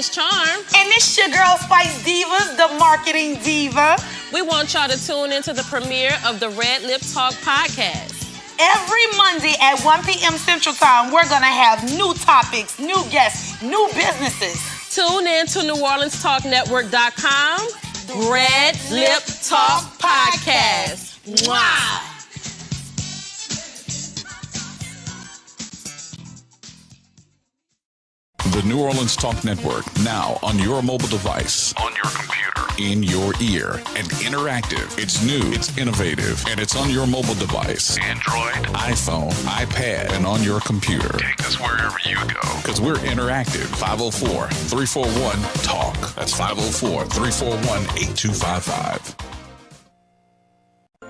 Sonas Charm. And it's your girl Spice Divas, the marketing diva. We want y'all to tune into the premiere of the RedLip Talk podcast. Every Monday at 1 p.m. Central Time, we're going to have new topics, new guests, new businesses. Tune in to NewOrleansTalkNetwork.com. RedLip Talk podcast. Mwah! The New Orleans Talk Network, now on your mobile device, on your computer, in your ear, and interactive. It's new, it's innovative, and it's on your mobile device. Android, iPhone, iPad, and on your computer. Take us wherever you go. Because we're interactive. 504-341-TALK. That's 504-341-8255.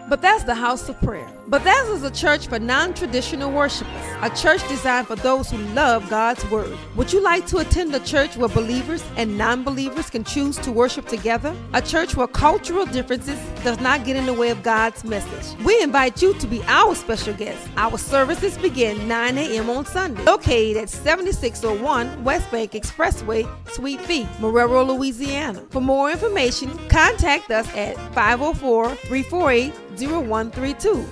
Bethesda the House of Prayer. Bethesda is a church for non-traditional worshipers, a church designed for those who love God's Word. Would you like to attend a church where believers and non-believers can choose to worship together? A church where cultural differences does not get in the way of God's message. We invite you to be our special guest. Our services begin 9 a.m. on Sunday, located at 7601 West Bank Expressway, Suite B, Marrero, Louisiana. For more information, contact us at 504-348-0132.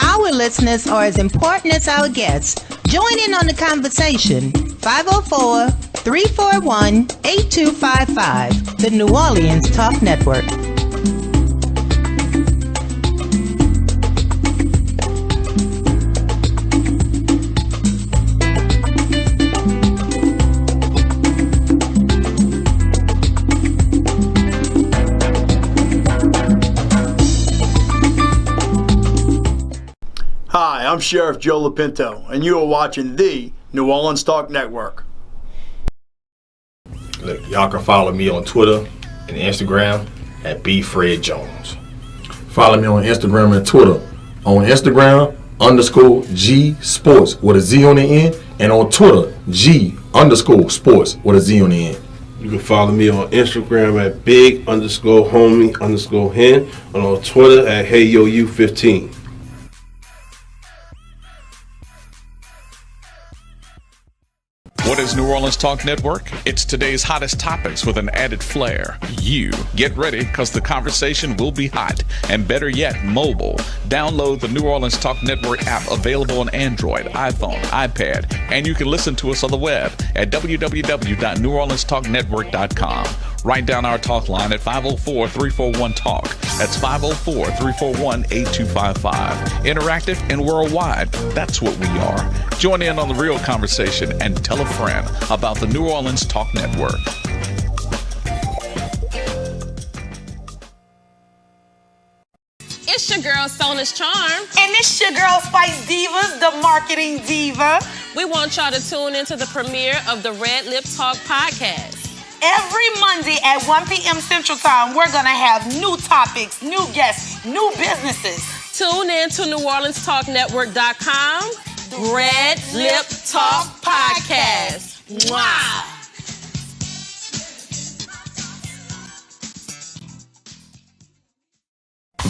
Our listeners are as important as our guests. Join in on the conversation. 504-341-8255. The New Orleans Talk Network. Hi, I'm Sheriff Joe Lapinto, and you are watching the New Orleans Talk Network. Look, y'all can follow me on Twitter and Instagram at @BFredJones. Follow me on Instagram and Twitter. On Instagram, _G Sports with a Z on the end, and on Twitter, G_Sports with a Z on the end. You can follow me on Instagram at big_homie_hen, and on Twitter at HeyYoU15. What is New Orleans Talk Network? It's today's hottest topics with an added flair. You get ready, because the conversation will be hot, and better yet, mobile. Download the New Orleans Talk Network app, available on Android, iPhone, iPad, and you can listen to us on the web at www.neworleanstalknetwork.com. Write down our talk line at 504-341-TALK. That's 504-341-8255. Interactive and worldwide. That's what we are. Join in on the real conversation and tell a friend about the New Orleans Talk Network. It's your girl Sonas Charm. And it's your girl Spice Divas, the marketing diva. We want y'all to tune into the premiere of the RedLip Talk podcast. Every Monday at 1 p.m. Central Time, we're going to have new topics, new guests, new businesses. Tune in to NewOrleansTalkNetwork.com. RedLip Talk podcast. Mwah!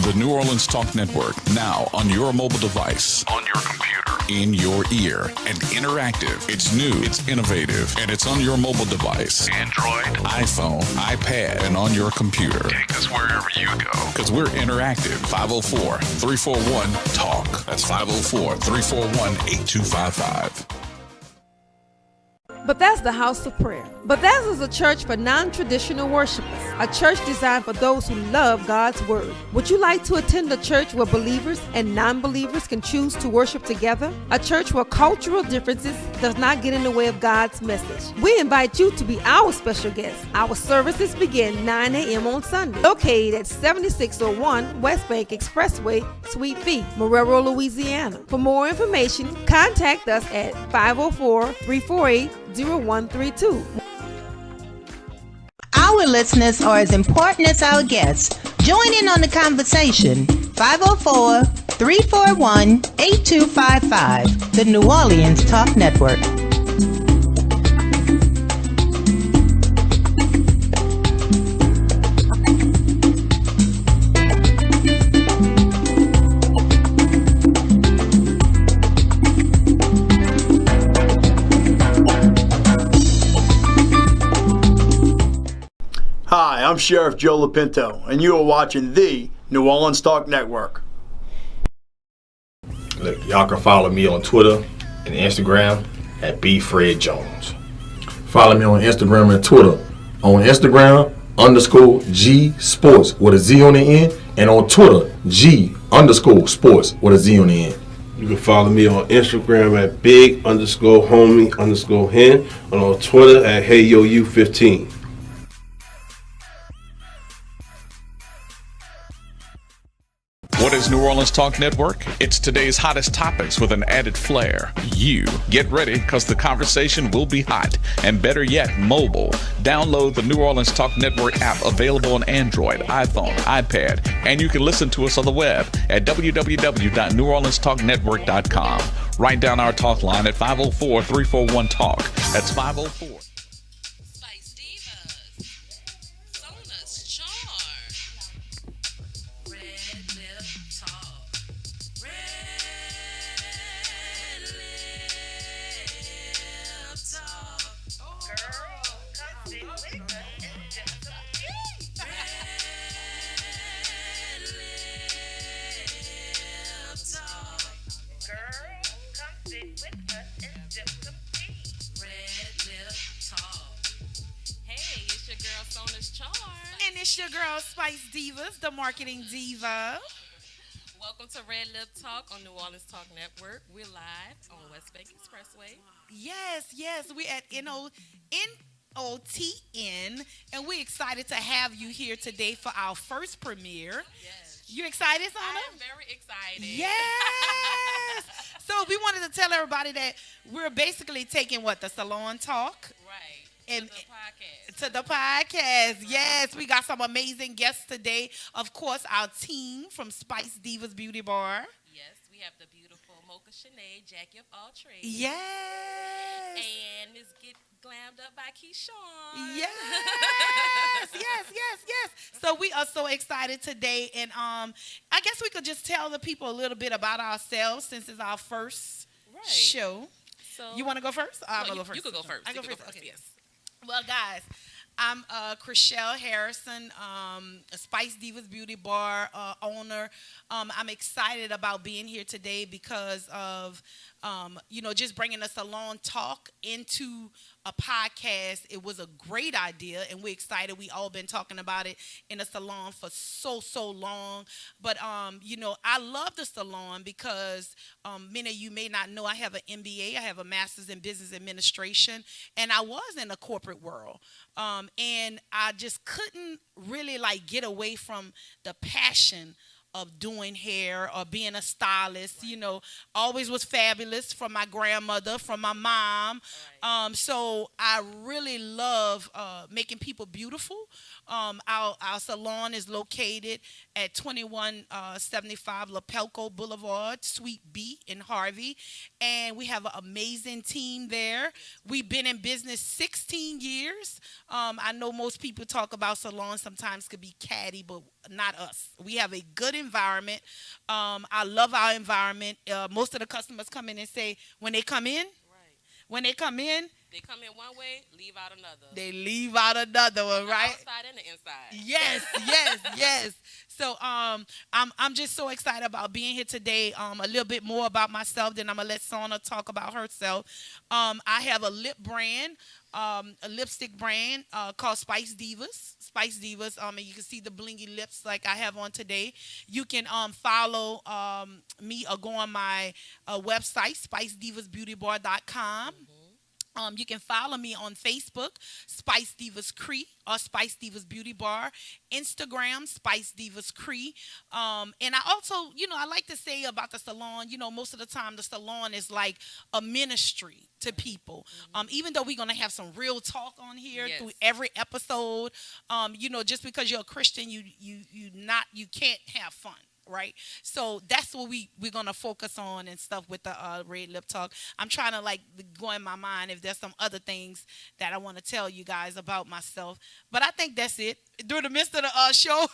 The New Orleans Talk Network, now on your mobile device, on your computer, in your ear, and interactive. It's new, it's innovative, and it's on your mobile device. Android, iPhone, iPad, and on your computer. Take us wherever you go. Because we're interactive. 504-341-TALK. That's 504-341-8255. Bethesda the House of Prayer. Bethesda is a church for non-traditional worshipers, a church designed for those who love God's Word. Would you like to attend a church where believers and non-believers can choose to worship together? A church where cultural differences does not get in the way of God's message. We invite you to be our special guest. Our services begin 9 a.m. on Sunday, located at 7601 West Bank Expressway, Suite B, Marrero, Louisiana. For more information, contact us at 504-348-0132. Our listeners are as important as our guests. Join in on the conversation. 504-341-8255. The New Orleans Talk Network. Hi, I'm Sheriff Joe Lapinto, and you are watching the New Orleans Talk Network. Look, y'all can follow me on Twitter and Instagram at B.Fred.Jones. Follow me on Instagram and Twitter. On Instagram, _G Sports with a Z on the end. And on Twitter, G_Sports with a Z on the end. You can follow me on Instagram at big_homie_hen and on Twitter at HeyYoYou15. What is New Orleans Talk Network? It's today's hottest topics with an added flair. You get ready because the conversation will be hot and better yet, mobile. Download the New Orleans Talk Network app available on Android, iPhone, iPad, and you can listen to us on the web at www.neworleanstalknetwork.com. Write down our talk line at 504-341-TALK. That's 504. Spice Divas, Sonas Charm, RedLip Talk, RedLip Talk. Girl, come sit with us and just RedLip Talk. Girl, come sit with us and just RedLip Talk. Hey, it's your girl Sonas Charm. And it's your girl, Spice Divas, the marketing diva. Welcome to RedLip Talk on New Orleans Talk Network. We're live on West Bank Expressway. Yes, we're at NOTN, and we're excited to have you here today for our first premiere. Yes. You excited, Sona? I am very excited. Yes. So we wanted to tell everybody that we're basically taking the salon talk. Right. And to the podcast. To the podcast. Yes, we got some amazing guests today. Of course, our team from Spice Divas Beauty Bar. Yes, we have the beautiful Mocha, Shenee, Jackie of all trades. Yes. And Ms. Get Glammed Up by Keshawn. Yes. Yes. So we are so excited today. And I guess we could just tell the people a little bit about ourselves since it's our first show. So you want to go first? I'm going to go first. You could go first. I go first. Okay. Yes. Well, guys, I'm Nichole Harrison, a Spice Divas Beauty Bar owner. I'm excited about being here today because of, just bringing a salon talk into a podcast. It was a great idea, and we're excited. We all been talking about it in the salon for so long. But, I love the salon because many of you may not know I have an MBA. I have a master's in business administration, and I was in the corporate world. And I just couldn't really get away from the passion of doing hair or being a stylist. Always was fabulous from my grandmother, from my mom. So I really love making people beautiful. Our salon is located at 2175 Lapelco Boulevard, Suite B in Harvey. And we have an amazing team there. We've been in business 16 years. I know most people talk about salons sometimes could be catty, but not us. We have a good environment. I love our environment. Most of the customers come in and say, when they come in, They come in one way, leave out another. They leave out another one, right? Outside and the inside. Yes. So I'm just so excited about being here today. A little bit more about myself, then I'm gonna let Sona talk about herself. I have a lip brand, a lipstick brand called Spice Divas. Spice Divas. And you can see the blingy lips like I have on today. You can follow me or go on my website, SpiceDivasBeautyBar.com. You can follow me on Facebook, Spice Divas Kree or Spice Divas Beauty Bar, Instagram, Spice Divas Kree. And I also, I like to say about the salon, most of the time the salon is like a ministry to people. Even though we're going to have some real talk on here through every episode, just because you're a Christian, you can't have fun. Right, so that's what we're gonna focus on and stuff with the RedLip Talk. I'm trying to go in my mind if there's some other things that I want to tell you guys about myself, but I think that's it. During the midst of the show,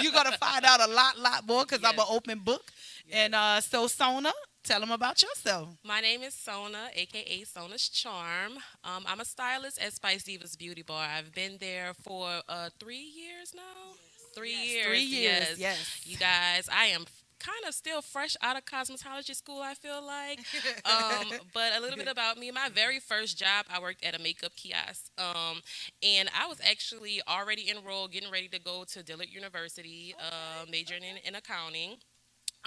you're gonna find out a lot more because I'm an open book. And so Sona, Tell them about yourself. My name is Sona, aka Sona's Charm. I'm a stylist at Spice Divas Beauty Bar. I've been there for 3 years now. 3 years. 3 years. Yes. You guys, I am kind of still fresh out of cosmetology school, I feel like. But a little bit about me. My very first job, I worked at a makeup kiosk. And I was actually already enrolled, getting ready to go to Dillard University, majoring in accounting.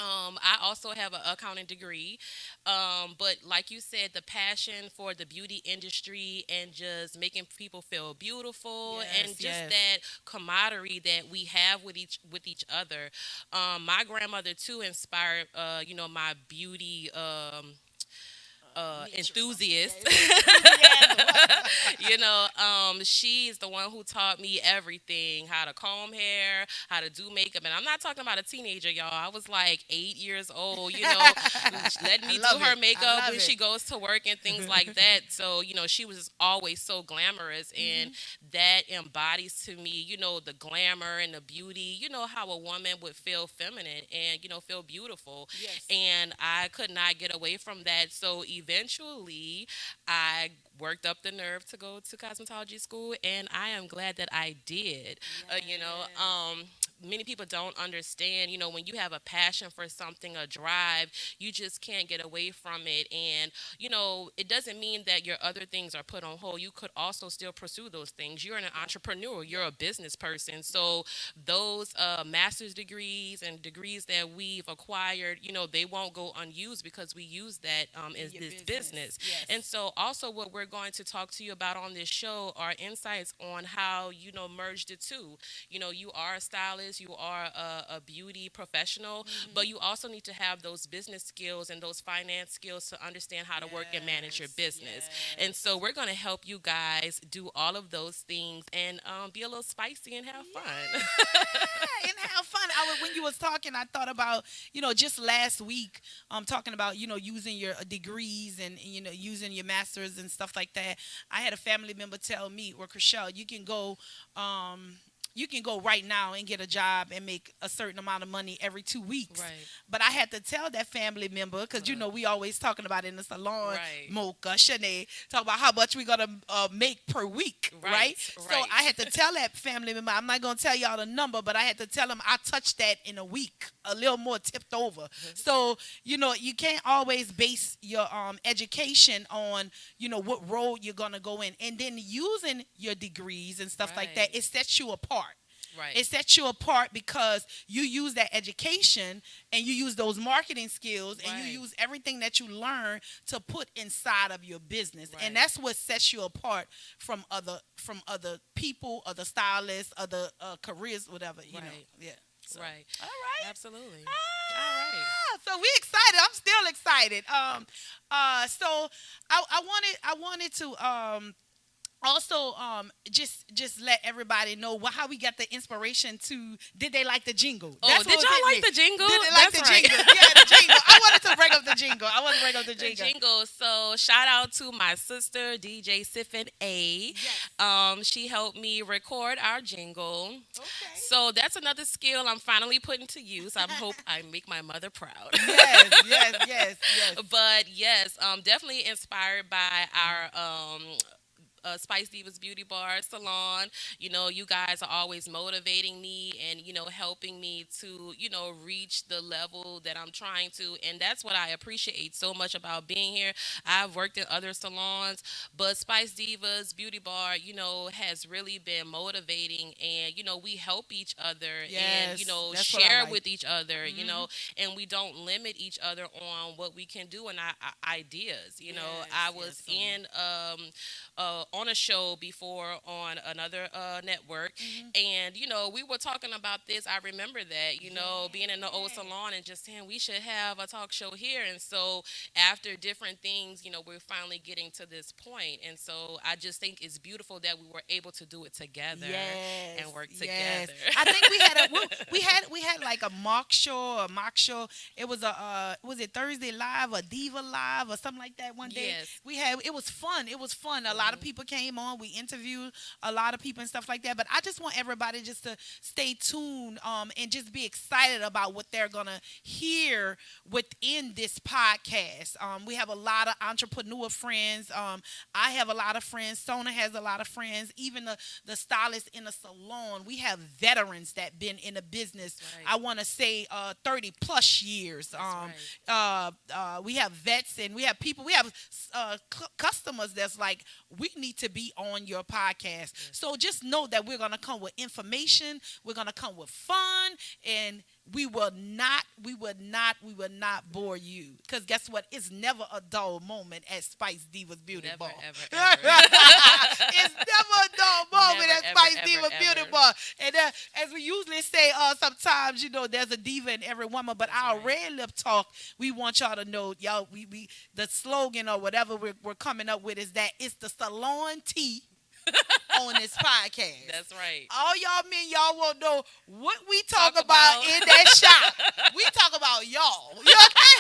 I also have an accounting degree, but like you said, the passion for the beauty industry and just making people feel beautiful and just that camaraderie that we have with each other. My grandmother too inspired, my beauty. Enthusiast. She's the one who taught me everything, how to comb hair, how to do makeup. And I'm not talking about a teenager, y'all. I was like 8 years old, letting me do her makeup when she goes to work and things like that. So, she was always so glamorous, and that embodies to me, the glamour and the beauty, how a woman would feel feminine and, feel beautiful. Yes. And I could not get away from that. So eventually, I worked up the nerve to go to cosmetology school, and I am glad that I did. Many people don't understand, when you have a passion for something, a drive, you just can't get away from it. And, it doesn't mean that your other things are put on hold. You could also still pursue those things. You're an entrepreneur. You're a business person. So those master's degrees and degrees that we've acquired, they won't go unused because we use that in this business. Yes. And so also what we're going to talk to you about on this show are insights on how, merge the two. You are a stylist. You are a beauty professional, but you also need to have those business skills and those finance skills to understand how to work and manage your business. And so we're going to help you guys do all of those things and be a little spicy and have fun. And have fun. When you was talking, I thought about, just last week, talking about, using your degrees and, using your masters and stuff like that. I had a family member tell me, well, Chriselle, you can go right now and get a job and make a certain amount of money every 2 weeks. Right. But I had to tell that family member, because, we always talking about it in the salon, Right. Mocha, Shenee, talk about how much we're going to make per week, right? So I had to tell that family member, I'm not going to tell y'all the number, but I had to tell them I touched that in a week, a little more tipped over. So, you can't always base your education on, what road you're going to go in. And then using your degrees and stuff like that, it sets you apart. Right. It sets you apart because you use that education and you use those marketing skills and you use everything that you learn to put inside of your business. And that's what sets you apart from other people, other stylists, other careers, whatever, you know. Yeah. So. Right. All right. Absolutely. All right. So we excited. I'm still excited. So I wanted to also, just let everybody know how we got the inspiration to. Did they like the jingle? Oh, did y'all like the jingle? Did they like the jingle? Yeah, the jingle. I wanted to bring up the jingle. The jingle. So shout out to my sister DJ Siffin A. Yes. She helped me record our jingle. Okay. So that's another skill I'm finally putting to use. I hope I make my mother proud. Yes. But yes, definitely inspired by our Spice Divas Beauty Bar Salon. You guys are always motivating me and, helping me to, reach the level that I'm trying to. And that's what I appreciate so much about being here. I've worked in other salons, but Spice Divas Beauty Bar, has really been motivating. And, we help each other and, share with each other, and we don't limit each other on what we can do and our ideas. I was in on a show before on another network, and we were talking about this. I remember that being in the old salon and just saying we should have a talk show here. And so after different things, we're finally getting to this point. And so I just think it's beautiful that we were able to do it together and work together. I think we had like a mock show. It was was it Thursday Live or Diva Live or something like that one day? Yes. It was fun. A lot of people people came on. We interviewed a lot of people and stuff like that. But I just want everybody just to stay tuned and just be excited about what they're going to hear within this podcast. We have a lot of entrepreneur friends. I have a lot of friends. Sona has a lot of friends. Even the stylist in the salon. We have veterans that been in the business. Right. I want to say 30 plus years. We have vets and we have people. We have customers that's like, we need to be on your podcast. Yes. So just know that we're going to come with information. We're going to come with fun, and we will not bore you. Because guess what? It's never a dull moment at Spice Divas Beauty Bar. Ever. It's never a dull moment at Spice Divas Beauty Bar. And as we usually say, sometimes, there's a diva in every woman. But our RedLip talk, we want y'all to know, y'all, we the slogan or whatever we're coming up with is that it's the salon tea on this podcast. That's right. All y'all men, y'all won't know what we talk about in that shop. We talk about y'all. You okay?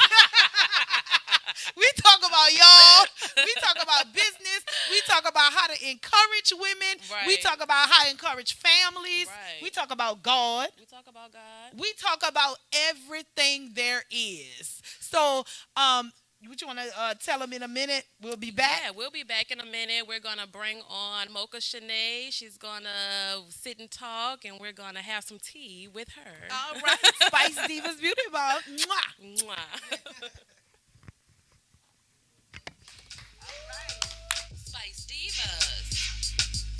We talk about y'all. We talk about business. We talk about how to encourage women. Right. We talk about how to encourage families. Right. We talk about God. We talk about God. We talk about everything there is. So, what you want to tell them in a minute? We'll be back. Yeah, we'll be back in a minute. We're going to bring on Mocha Shenee. She's going to sit and talk, and we're going to have some tea with her. All right. Spice Divas Beauty Bar. Mwah. Mwah. Spice Divas.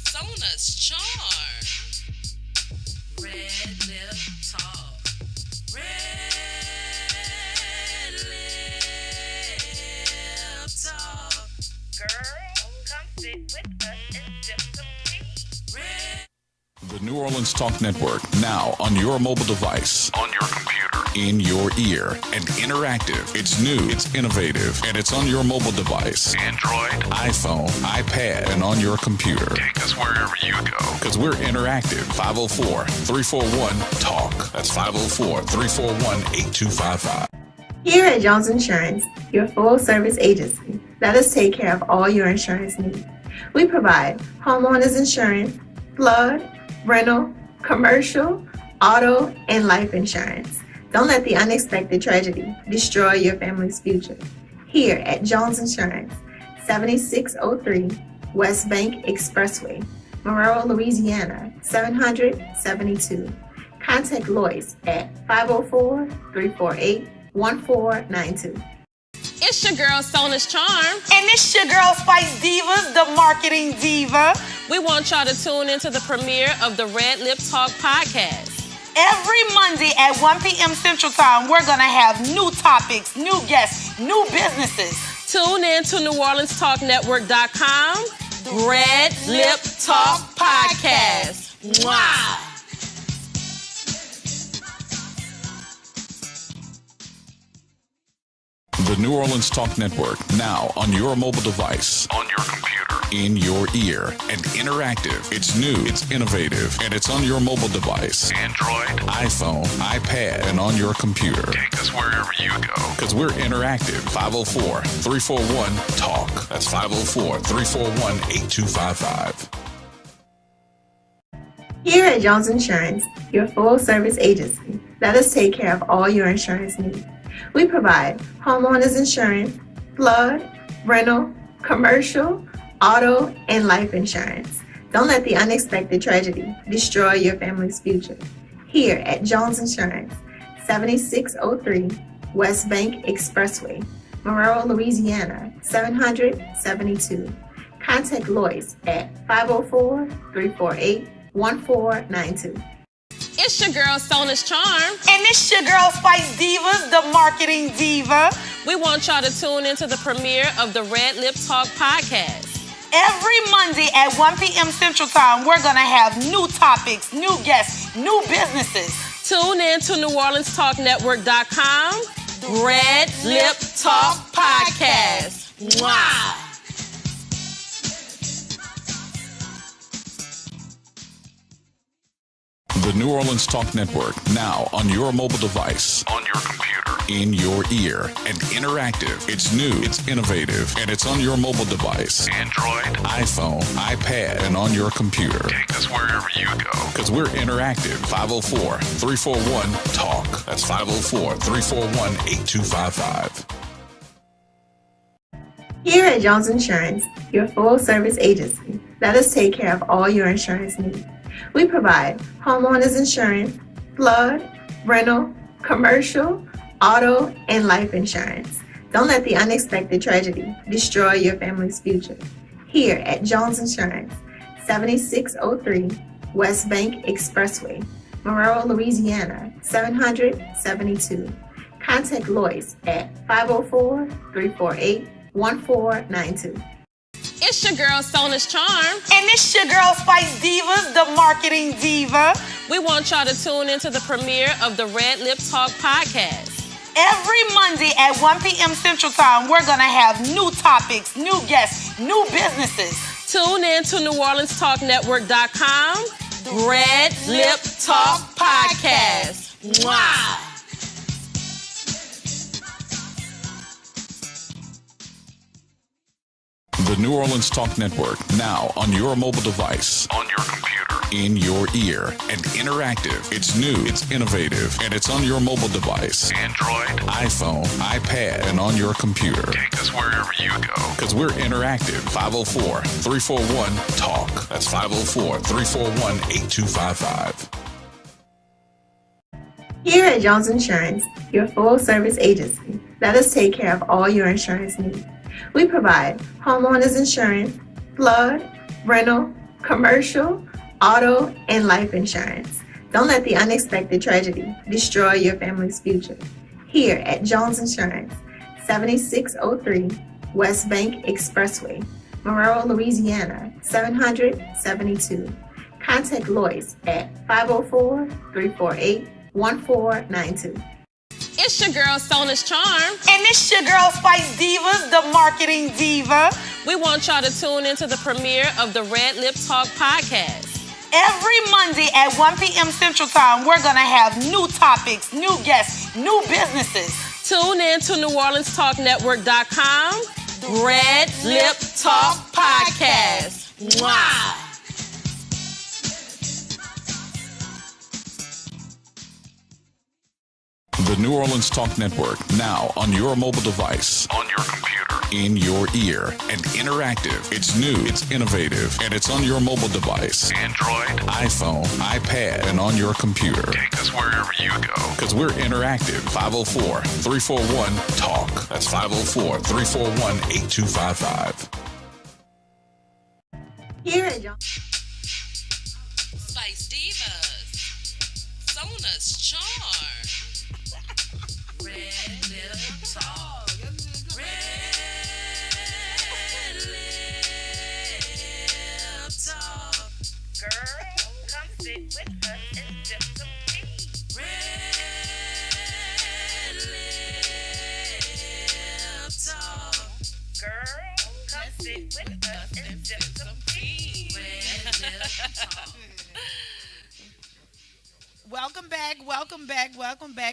Sona's Charm. RedLip Talk. RedLip Talk. Girl, come sit with us and sip some tea. The New Orleans Talk Network, now on your mobile device, on your computer, in your ear, and interactive. It's new, it's innovative, and it's on your mobile device. Android, iPhone, iPad, and on your computer. Take us wherever you go, because we're interactive. 504-341-TALK. That's 504-341-8255. Here at Jones Insurance, your full-service agency, let us take care of all your insurance needs. We provide homeowners insurance, flood, rental, commercial, auto, and life insurance. Don't let the unexpected tragedy destroy your family's future. Here at Jones Insurance, 7603 West Bank Expressway, Monroe, Louisiana, 772. Contact Lois at 504-348-1492. It's your girl, Sona's Charm. And it's your girl, Spice Divas, the marketing diva. We want y'all to tune into the premiere of the RedLip Talk podcast. Every Monday at 1 p.m. Central Time, we're going to have new topics, new guests, new businesses. Tune in to NewOrleansTalkNetwork.com. RedLip Talk Podcast. Wow. The New Orleans Talk Network, now on your mobile device, on your computer, in your ear, and interactive. It's new, it's innovative, and it's on your mobile device. Android, iPhone, iPad, and on your computer. Take us wherever you go, because we're interactive. 504-341-TALK. That's 504-341-8255. Here at Jones Insurance, your full-service agency, let us take care of all your insurance needs. We provide homeowners insurance, flood, rental, commercial, auto, and life insurance. Don't let the unexpected tragedy destroy your family's future. Here at Jones Insurance, 7603 West Bank Expressway, Monroe, Louisiana, 772. Contact Lois at 504-348-1492. It's your girl, Sona's Charm. And it's your girl, Spice Divas, the marketing diva. We want y'all to tune into the premiere of the RedLip Talk podcast. Every Monday at 1 p.m. Central Time, we're going to have new topics, new guests, new businesses. Tune in to NewOrleansTalkNetwork.com. RedLip Talk Podcast. Wow. The New Orleans Talk Network, now on your mobile device, on your computer, in your ear, and interactive. It's new, it's innovative, and it's on your mobile device. Android, iPhone, iPad, and on your computer. Take us wherever you go. Because we're interactive. 504-341-TALK. That's 504-341-8255. Here at Jones Insurance, your full-service agency, let us take care of all your insurance needs. We provide homeowners insurance, flood, rental, commercial, auto, and life insurance. Don't let the unexpected tragedy destroy your family's future. Here at Jones Insurance, 7603 West Bank Expressway, Monroe, Louisiana, 772. Contact Lois at 504-348-1492. It's your girl, Sonas Charm. And it's your girl, Spice Divas, the marketing diva. We want y'all to tune into the premiere of the RedLip Talk podcast. Every Monday at 1 p.m. Central Time, we're going to have new topics, new guests, new businesses. Tune in to NewOrleansTalkNetwork.com. RedLip Talk podcast. Wow. The New Orleans Talk Network, now on your mobile device, on your computer, in your ear, and interactive. It's new, it's innovative, and it's on your mobile device. Android, iPhone, iPad, and on your computer. Take us wherever you go. Because we're interactive. 504-341-TALK. That's 504-341-8255. Here at Jones Insurance, your full-service agency, let us take care of all your insurance needs. We provide homeowners insurance, flood, rental, commercial, auto, and life insurance. Don't let the unexpected tragedy destroy your family's future. Here at Jones Insurance, 7603 West Bank Expressway, Monroe, Louisiana, 772. Contact Lois at 504-348-1492. It's your girl, Sonas Charm. And it's your girl, Spice Divas, the marketing diva. We want y'all to tune into the premiere of the RedLip Talk podcast. Every Monday at 1 p.m. Central Time, we're going to have new topics, new guests, new businesses. Tune in to NewOrleansTalkNetwork.com. RedLip Talk podcast. Wow. The New Orleans Talk Network, now on your mobile device, on your computer, in your ear, and interactive. It's new, it's innovative, and it's on your mobile device. Android, iPhone, iPad, and on your computer. Take us wherever you go. Because we're interactive. 504-341-TALK. That's 504-341-8255. Here at Jones. Spice Divas. Sonas Charm. RedLip Talk. RedLip Talk. Girl, come sit with us and sip some tea. RedLip Talk. Girl, come sit with us and sip some tea. RedLip Talk. Welcome back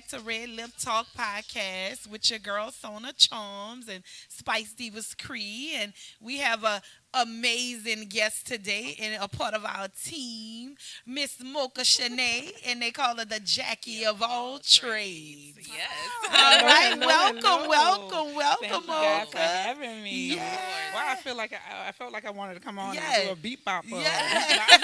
to RedLip Talk Podcast with your girl Sona Charms and Spice Divas Kree, and we have a amazing guest today and a part of our team, Miss Mocha Shenee, and they call her the Jackie of all trades. Yes. All right, Hello. welcome, Thank you Mocha. guys for having me. Yes. Wow, I felt like I wanted to come on Yes. and do a beat bop. Yes.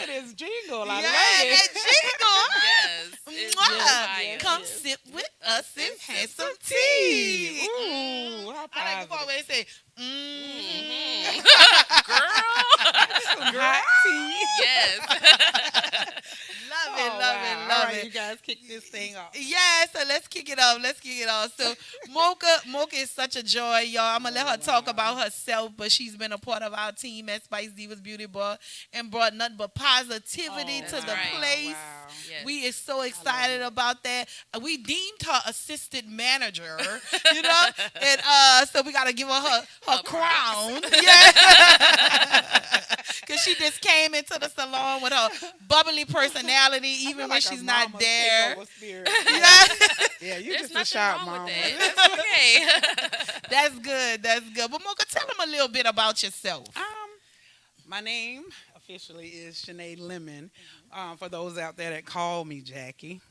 It is jingle. I Yeah, love it. that jingle. Yes. It's Mwah. fire. Come sit with us and have some tea. Ooh, how I like to positive. always say, Girl. Hot tea. Yes. Love it, Oh, love wow. it, All love right, it. you guys kick this thing off. Yeah, so let's kick it off. So Mocha is such a joy, y'all. I'm gonna let her talk about herself, but she's been a part of our team at Spice Divas Beauty Bar and brought nothing but positivity to that's the right. place. Wow. Yes. We is so excited about that. We deemed her assistant manager, you know, and so we gotta give her crown, yeah, because she just came into the salon with her bubbly personality, even when like she's a not mama there. takeover spirit. Yeah, you There's just a nothing sharp wrong mama. with that. That's okay. That's good. That's good. But Mocha, tell them a little bit about yourself. My name officially is Shenee Lemon. For those out there that call me Jackie,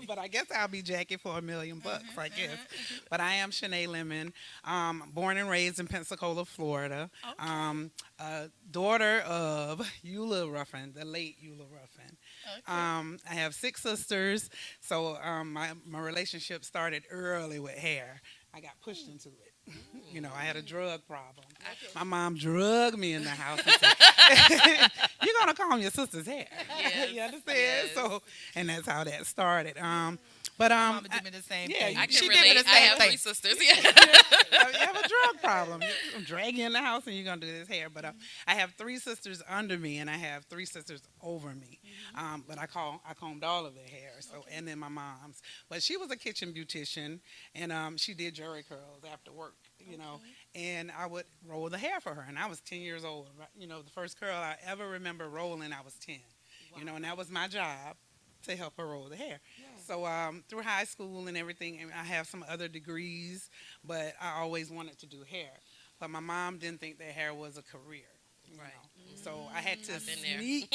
but I guess I'll be Jackie for $1 million, I guess. But I am Shenee Lemon. Born and raised in Pensacola, Florida. Daughter of Eula Ruffin, the late Eula Ruffin. I have 6 sisters, so my relationship started early with hair. I got pushed into it. You know, I had a drug problem. My mom drugged me in the house and said, "You're gonna comb your sister's hair." Yes, You understand? yes. So, and that's how that started. Mama did me the same thing. I can She relate. did me the I same have thing. 3 sisters. Yeah. You have a drug problem. I'm dragging you in the house and you're going to do this hair. But I have 3 sisters under me and I have 3 sisters over me. But I combed all of their hair. So And then my mom's. But she was a kitchen beautician and she did jury curls after work, you know. And I would roll the hair for her. And I was 10 years old. You know, the first curl I ever remember rolling, I was 10. Wow. You know, and that was my job, to help her roll the hair. Yeah. So through high school and everything, and I have some other degrees, but I always wanted to do hair. But my mom didn't think that hair was a career. Right. So I had to sneak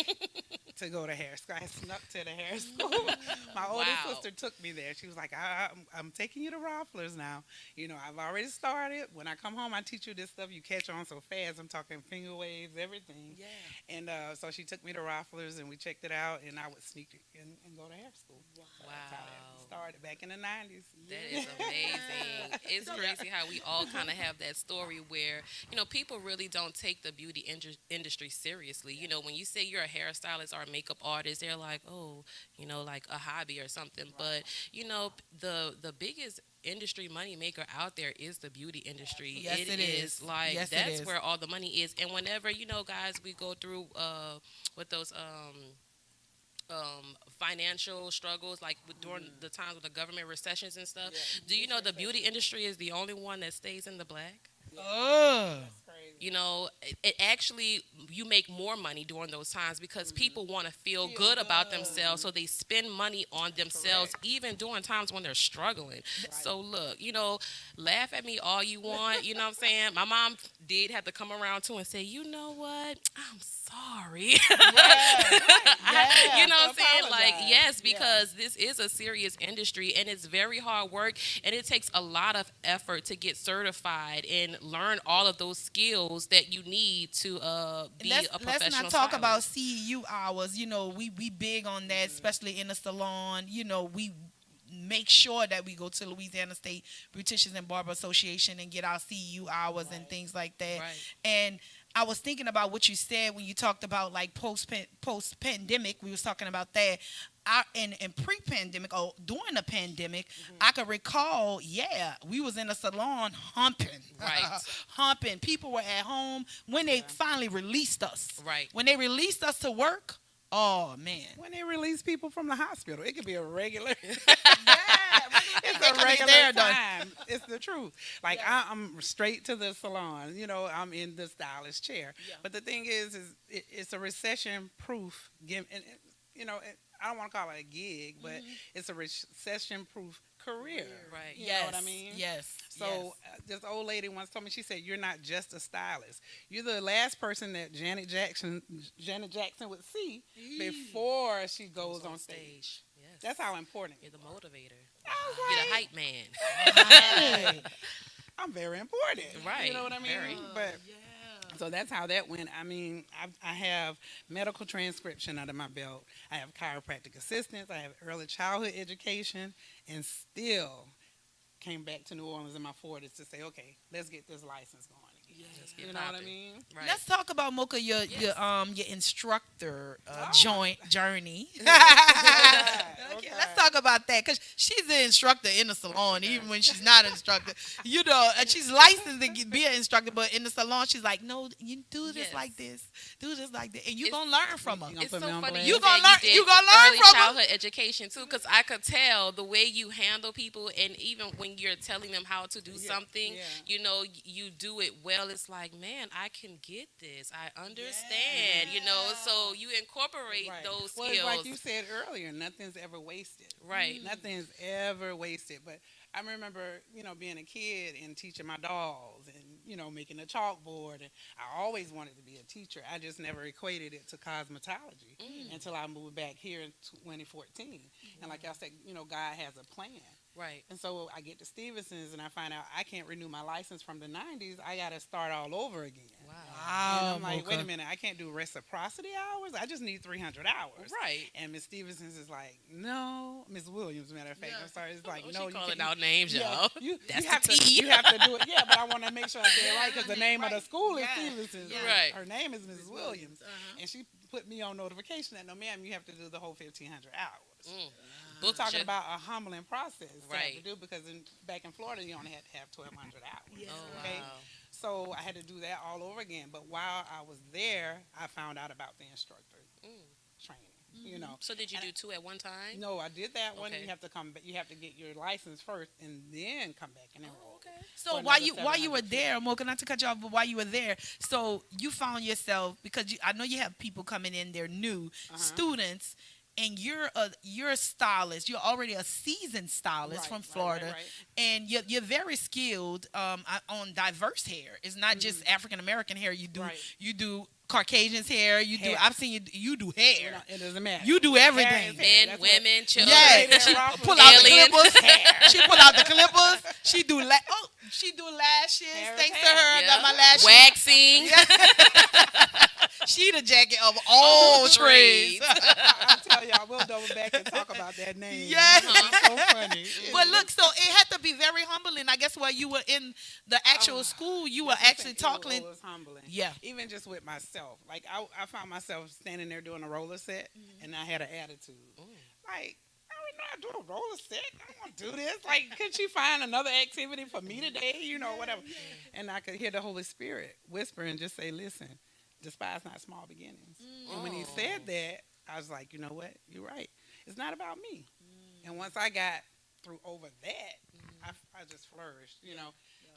to go to hair school. I snuck to the hair school. My older sister took me there. She was like, I'm taking you to Roffler's now. You know, I've already started. When I come home, I teach you this stuff. You catch on so fast. I'm talking finger waves, everything. Yeah. And so she took me to Roffler's, and we checked it out, and I would sneak and go to hair school. Wow. That's how that started back in the 90s. That is amazing. It's crazy how we all kind of have that story where, you know, people really don't take the beauty industry seriously. You know, when you say you're a hairstylist or a makeup artist, they're like, oh, you know, like a hobby or something. But, you know, the biggest industry money maker out there is the beauty industry. Yes, it is. Like, yes, that's where all the money is. And whenever, you know, guys, we go through with those financial struggles, like during the times with the government recessions and stuff. Yeah. Do you know the beauty industry is the only one that stays in the black? Oh. You know, it actually, you make more money during those times because people want to feel good about themselves, so they spend money on themselves even during times when they're struggling. Right. So look, you know, laugh at me all you want, you know what I'm saying? My mom did have to come around too and say, you know what, I'm sorry. You know what I'm saying? Like, yes, because this is a serious industry and it's very hard work and it takes a lot of effort to get certified and learn all of those skills that you need to be a professional Let's not talk stylist. about CEU hours. You know, we big on that, especially in the salon. You know, we make sure that we go to Louisiana State Beauticians and Barber Association and get our CEU hours and things like that. Right. And I was thinking about what you said when you talked about like post-pandemic. We was talking about that. And pre-pandemic or during the pandemic, I could recall, we was in a salon humping. Right. Humping. People were at home when they finally released us. Right. When they released us to work, oh, man. When they release people from the hospital, it could be a regular. It's a regular time. It's the truth. Like, I'm straight to the salon. You know, I'm in the stylist chair. Yeah. But the thing is it's a recession-proof gimmick. You know, I don't want to call it a gig, but it's a recession-proof career. Right. You know what I mean? Yes. So this old lady once told me, she said, you're not just a stylist. You're the last person that Janet Jackson would see before she goes on stage. Yes. That's how important. You're the motivator. You're the hype man. Right. I'm very important. Right. You know what I mean? So that's how that went. I mean, I have medical transcription under my belt. I have chiropractic assistance. I have early childhood education, and still came back to New Orleans in my 40s to say, okay, let's get this license going again. Yes, you know what I mean? Right. Let's talk about Mocha, your instructor journey. Okay, let's talk about that because she's an instructor in the salon, even when she's not an instructor. You know, and she's licensed to be an instructor, but in the salon, she's like, no, you do this like this, do this like that, and you're gonna learn from her. It's so funny. You're gonna learn. You're gonna learn early from childhood her. education too, because I could tell the way you handle people, and even when you're telling them how to do something, you know, you do it well while, it's like, man, I can get this. I understand, you know. So you incorporate those Well, skills. it's like you said earlier, nothing's ever wasted. Right. Nothing's ever wasted. But I remember, being a kid and teaching my dolls and, making a chalkboard. And I always wanted to be a teacher. I just never equated it to cosmetology until I moved back here in 2014. And like I said, God has a plan. Right. And so I get to Stevenson's and I find out I can't renew my license from the 90s. I got to start all over again. Wow. And I'm like, Mocha. wait a minute, I can't do reciprocity hours? I just need 300 hours. Right. And Miss Stevenson's is like, no. Miss Williams, matter of fact, I'm sorry. It's like, no. She calling out names, yeah, y'all. That's the the tea. You have to do it. Yeah, but I want to make sure I say it right because the name of the school is Stevenson's. Right. Her name is Mrs. Williams. And she put me on notification that, no, ma'am, you have to do the whole 1,500 hours. We're talking about a humbling process to do because back in Florida, you only had to have 1,200 hours. Yeah. Okay? Wow. So I had to do that all over again. But while I was there, I found out about the instructor training. So did you do 2 at one time? No, I did that one. Okay. You have to come. You have to get your license first, and then come back and enroll. Okay. So while you were there, Mocha, not to cut you off, but while you were there, so you found yourself because I know you have people coming in, they're new students. And you're a stylist. You're already a seasoned stylist from Florida, right. And you're very skilled on diverse hair. It's not just African American hair. You do Caucasian's hair. You do. I've seen you do hair. It doesn't matter. You do everything. Men, women, children. Yeah, she pull out the clippers. She pull out the clippers. She do lashes. Thanks to her, I got my lashes waxing. She the jacket of all trades. I tell y'all, we'll double back and talk about that name. Yeah. It's so funny. But look, so it had to be very humbling. I guess while you were in the actual school, you were actually talking. It was humbling. Yeah. Even just with myself. Like, I found myself standing there doing a roller set, and I had an attitude. Like, I don't know how to do a roller set. I don't want to do this. Like, could she find another activity for me today? Whatever. And I could hear the Holy Spirit whisper and just say, listen, despise not small beginnings. And when he said that, I was like, you know what? You're right. It's not about me. And once I got through over that, I just flourished,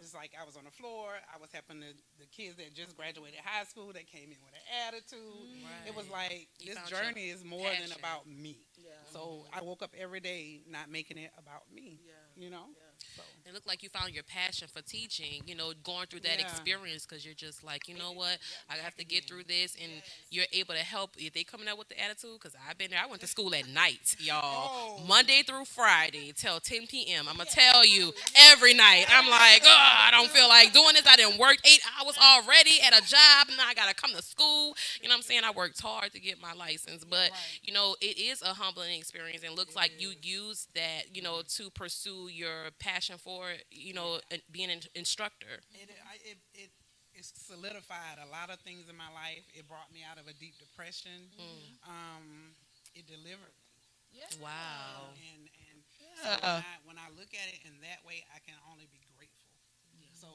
It's like I was on the floor. I was helping the kids that just graduated high school that came in with an attitude. Right. It was like, this journey is more than about me. Yeah. So I woke up every day not making it about me, So. It looked like you found your passion for teaching, going through that experience because you're just like, you know what, I have to get through this, and you're able to help if they coming out with the attitude, because I've been there. I went to school at night, y'all, Monday through Friday till 10 p.m. I'm going to tell you, every night. I'm like, I don't feel like doing this. I didn't work 8 hours already at a job, and now I got to come to school. You know what I'm saying? I worked hard to get my license, but, it is a humbling experience, and looks like you use that, to pursue your passion for, being an instructor. It solidified a lot of things in my life. It brought me out of a deep depression. It delivered me. Yeah. Wow. And so when I look at it in that way, I can only be grateful. Yeah. So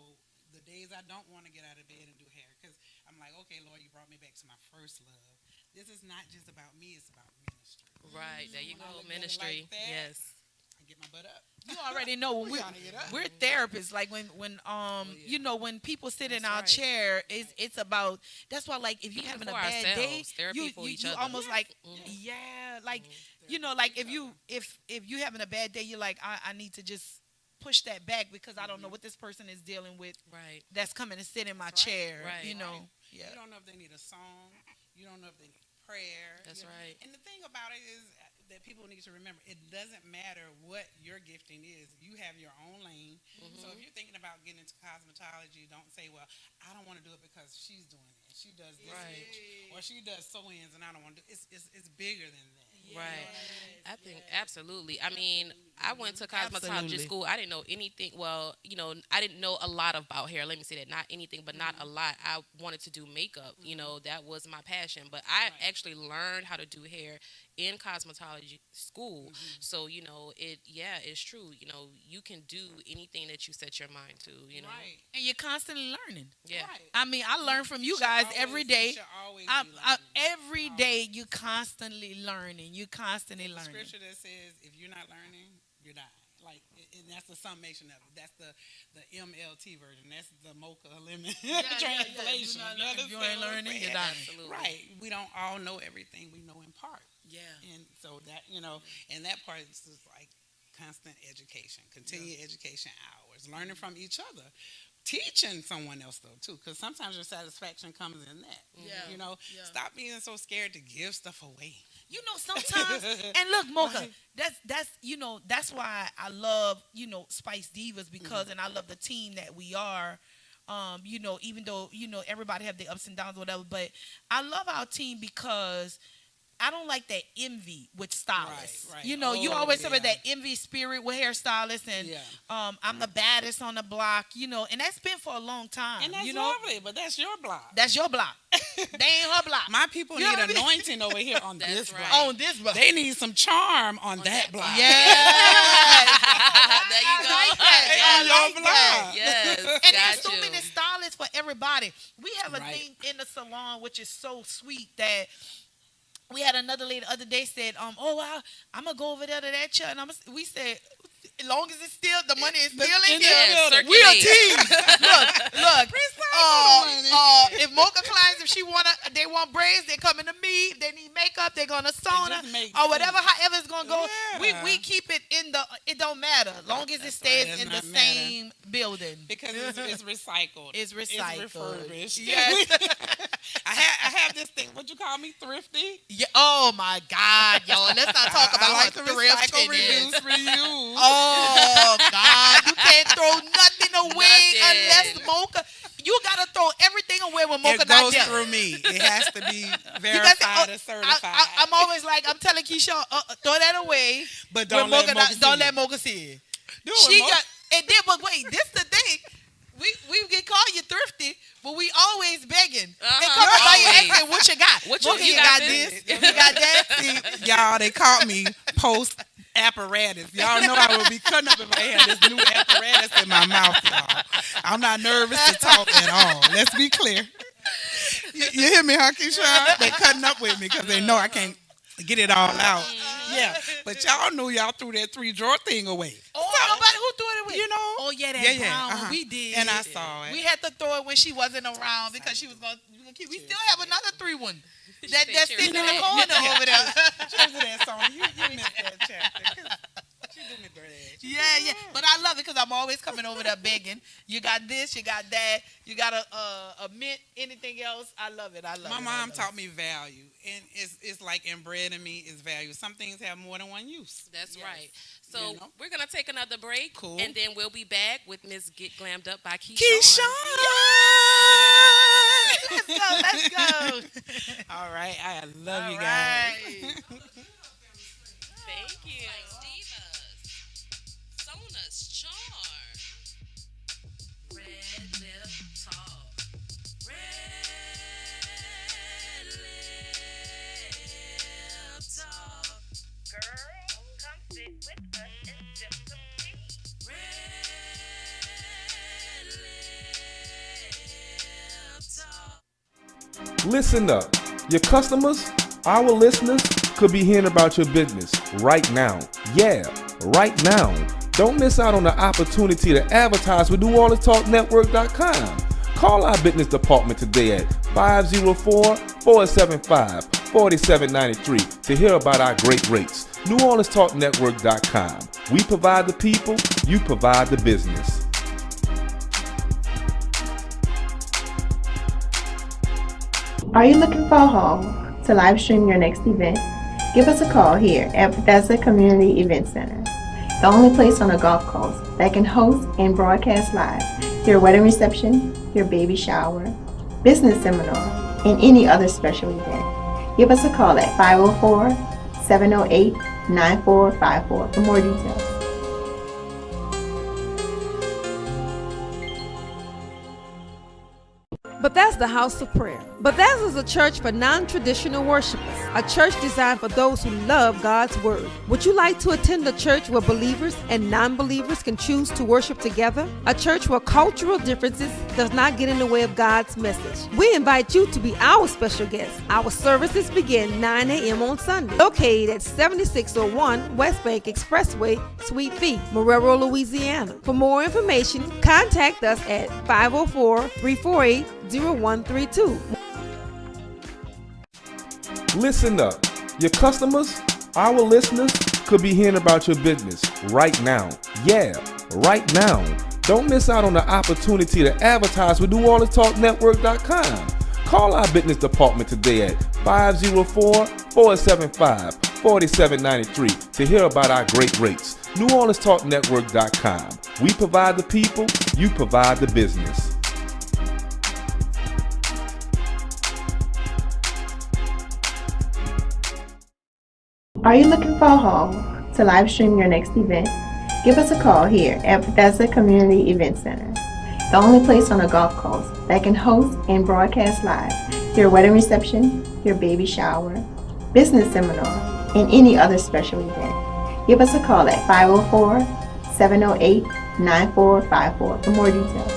the days I don't want to get out of bed and do hair, because I'm like, okay, Lord, you brought me back to my first love. This is not just about me, it's about ministry. Right, there you go, ministry. Like that, yes. I get my butt up. You already know when we're therapists. Like when when people sit in our chair, it's about. That's why, like, if you're having a bad day, you almost like like like if you having a bad day, you're like, I need to just push that back because I don't know what this person is dealing with. Right. That's coming to sit in my chair. Right. Yeah. You don't know if they need a song. You don't know if they need prayer. That's right. And the thing about it is that people need to remember, it doesn't matter what your gifting is. You have your own lane. So if you're thinking about getting into cosmetology, don't say, well, I don't want to do it because she's doing it. She does this, or she does sew-ins, and I don't want to do it. It's bigger than that. Right. I think absolutely. I mean, I went to cosmetology school. I didn't know anything. Well, I didn't know a lot about hair. Let me say that. Not anything, but not a lot. I wanted to do makeup. That was my passion. But I actually learned how to do hair in cosmetology school. So, it's true. You can do anything that you set your mind to, Right. And you're constantly learning. Yeah. Right. I mean, I learn from you guys every day. Every day you're constantly learning. You constantly learning. Scripture that says, if you're not learning, you're dying. like, and that's the summation of it. That's the MLT version. That's the Mocha lemon translation. If you ain't learning, you're not. Right. We don't all know everything. We know in part. Yeah. And so that, and that part is just like constant education, continued education hours, learning from each other. Teaching someone else though too, because sometimes your satisfaction comes in that. Stop being so scared to give stuff away. Sometimes, and look, Mocha, that's why I love Spice Divas, because and I love the team that we are. Even though everybody have their ups and downs or whatever, but I love our team because I don't like that envy with stylists. Right. You always have that envy spirit with hairstylists, and I'm the baddest on the block, and that's been for a long time. And that's lovely, but that's your block. That's your block. They ain't her block. My people need anointing over here on this block. On this block. They need some charm on that block. Yes. There you go. On your block. Yes. And there's so many stylists for everybody. We have a thing in the salon which is so sweet that we had another lady the other day said, I'm gonna go over there to that chair, and we said, as long as it's still the money is still in here, we a team. Look. If Mocha clients, if they want braids, they coming to me. If they need makeup, they're gonna Sona or whatever. However it's gonna go, we keep it in the. It don't matter, long as it stays in the same building because it's recycled. It's recycled. It's refurbished. Yes. I have this thing. What you call me, thrifty? Yeah. Oh my God, y'all. Let's not talk about like how to thrifty recycle, reduce, reuse. Oh God, you can't throw nothing away unless Mocha. You gotta throw everything away when Mocha it not goes there. through me. It has to be verified and certified. I'm always like, I'm telling Keshawn, throw that away, but don't let Mocha see it. But wait, this the thing. We can call you thrifty, but we always begging. And come by you asking what you got. What you got this? You got that? See, y'all, they caught me post apparatus. Y'all know I would be cutting up if I had this new apparatus in my mouth, y'all. I'm not nervous to talk at all. Let's be clear. You hear me, huh, Keshawn? They cutting up with me because they know I can't get it all out. Yeah, but y'all knew y'all threw that 3-drawer thing away. Nobody who threw it away. Oh yeah, that brown one. We did. And I saw it. We had to throw it when she wasn't around because she was going to keep. We still have another 3-1. That's sitting in the corner over there. Cheers to that song. You missed that chapter. She do me dirty. Yeah. But I love it because I'm always coming over there begging. You got this, you got that, you got a mint, anything else. I love it. My mom taught me value, and it's like inbred in me is value. Some things have more than one use. That's right. So we're gonna take another break, and then we'll be back with Miss Get Glammed Up by Keshawn. Let's go. All right, I love you guys. Thank you. Divas, Sonas, Charm, RedLip Talk, RedLip Talk. Girl, come sit with us and sip some tea. RedLip Talk. Listen up. Your customers, our listeners, could be hearing about your business right now. Yeah, right now. Don't miss out on the opportunity to advertise with NewOrleansTalkNetwork.com. Call our business department today at 504-475-4793 to hear about our great rates. NewOrleansTalkNetwork.com. We provide the people, you provide the business. Are you looking for a home to live stream your next event? Give us a call here at Bethesda Community Event Center, the only place on the Gulf Coast that can host and broadcast live your wedding reception, your baby shower, business seminar, and any other special event. Give us a call at 504-708-9454 for more details. Bethesda Bethesda House of Prayer. Bethesda is a church for non-traditional worshipers, a church designed for those who love God's Word. Would you like to attend a church where believers and non-believers can choose to worship together? A church where cultural differences does not get in the way of God's message. We invite you to be our special guest. Our services begin 9 a.m. on Sunday, located at 7601 West Bank Expressway, Suite B, Marrero, Louisiana. For more information, contact us at 504-348-0132. Listen up. Your customers, our listeners, could be hearing about your business right now. Yeah, right now. Don't miss out on the opportunity to advertise with NewOrleansTalkNetwork.com. Call our business department today at 504-475-4793 to hear about our great rates. NewOrleansTalkNetwork.com. We provide the people, you provide the business. Are you looking for a hall to live stream your next event? Give us a call here at Bethesda Community Event Center, the only place on the Gulf Coast that can host and broadcast live your wedding reception, your baby shower, business seminar, and any other special event. Give us a call at 504-708-9454 for more details.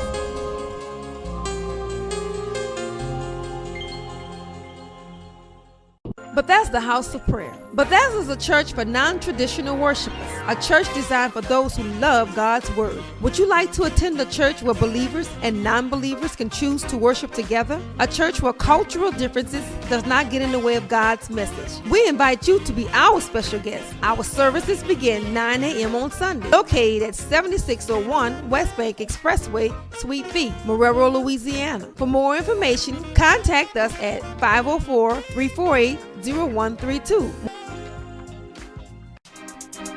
Bethesda House of Prayer. Bethesda is a church for non-traditional worshipers, a church designed for those who love God's Word. Would you like to attend a church where believers and non-believers can choose to worship together? A church where cultural differences does not get in the way of God's message. We invite you to be our special guest. Our services begin 9 a.m. on Sunday, located at 7601 West Bank Expressway, Suite B, Marrero, Louisiana. For more information, contact us at 504-348-0132.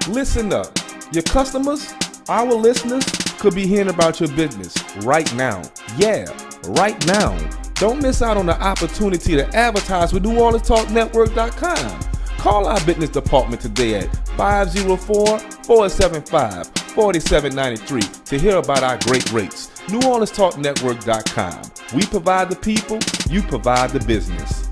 Listen up. Your customers, our listeners, could be hearing about your business right now. Yeah, right now. Don't miss out on the opportunity to advertise with NewOrleansTalkNetwork.com. Call our business department today at 504-475-4793 to hear about our great rates. NewOrleansTalkNetwork.com. We provide the people, you provide the business.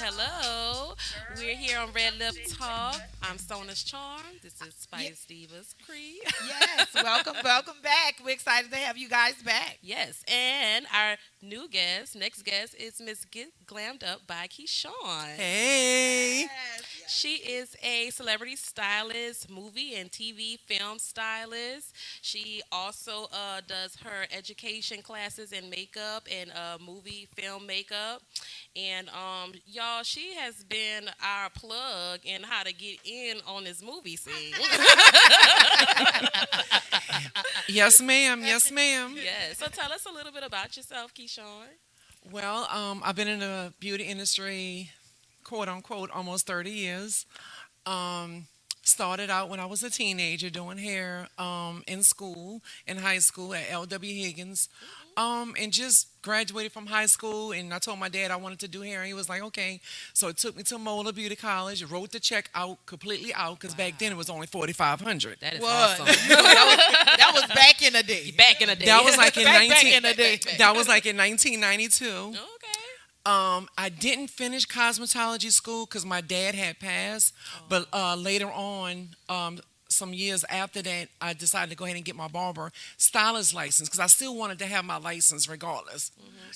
Hello. We're here on RedLip Talk. I'm Sona's Charm. This is Spice Divas Kree. Yes, welcome back. We're excited to have you guys back. Yes, and our next guest is Miss Get Glammed Up by Keshawn. Hey. Yes. She is a celebrity stylist, movie and TV film stylist. She also does her education classes in makeup and movie film makeup. And y'all, she has been our plug in how to get in on this movie scene. Yes, ma'am. Yes, ma'am. Yes. So tell us a little bit about yourself, Keshawn. Well, I've been in the beauty industry, quote unquote, almost 30 years. Started out when I was a teenager doing hair in school, in high school at L.W. Higgins. And just graduated from high school, and I told my dad I wanted to do hair, and he was like, okay. So it took me to Mocha Beauty College, wrote the check out, completely out, because back then it was only $4,500. That is awesome. that was back in the day. Back in the day. That was like in back in the day. That was like in 1992. Okay. I didn't finish cosmetology school because my dad had passed, but later on, some years after that, I decided to go ahead and get my barber stylist license because I still wanted to have my license regardless,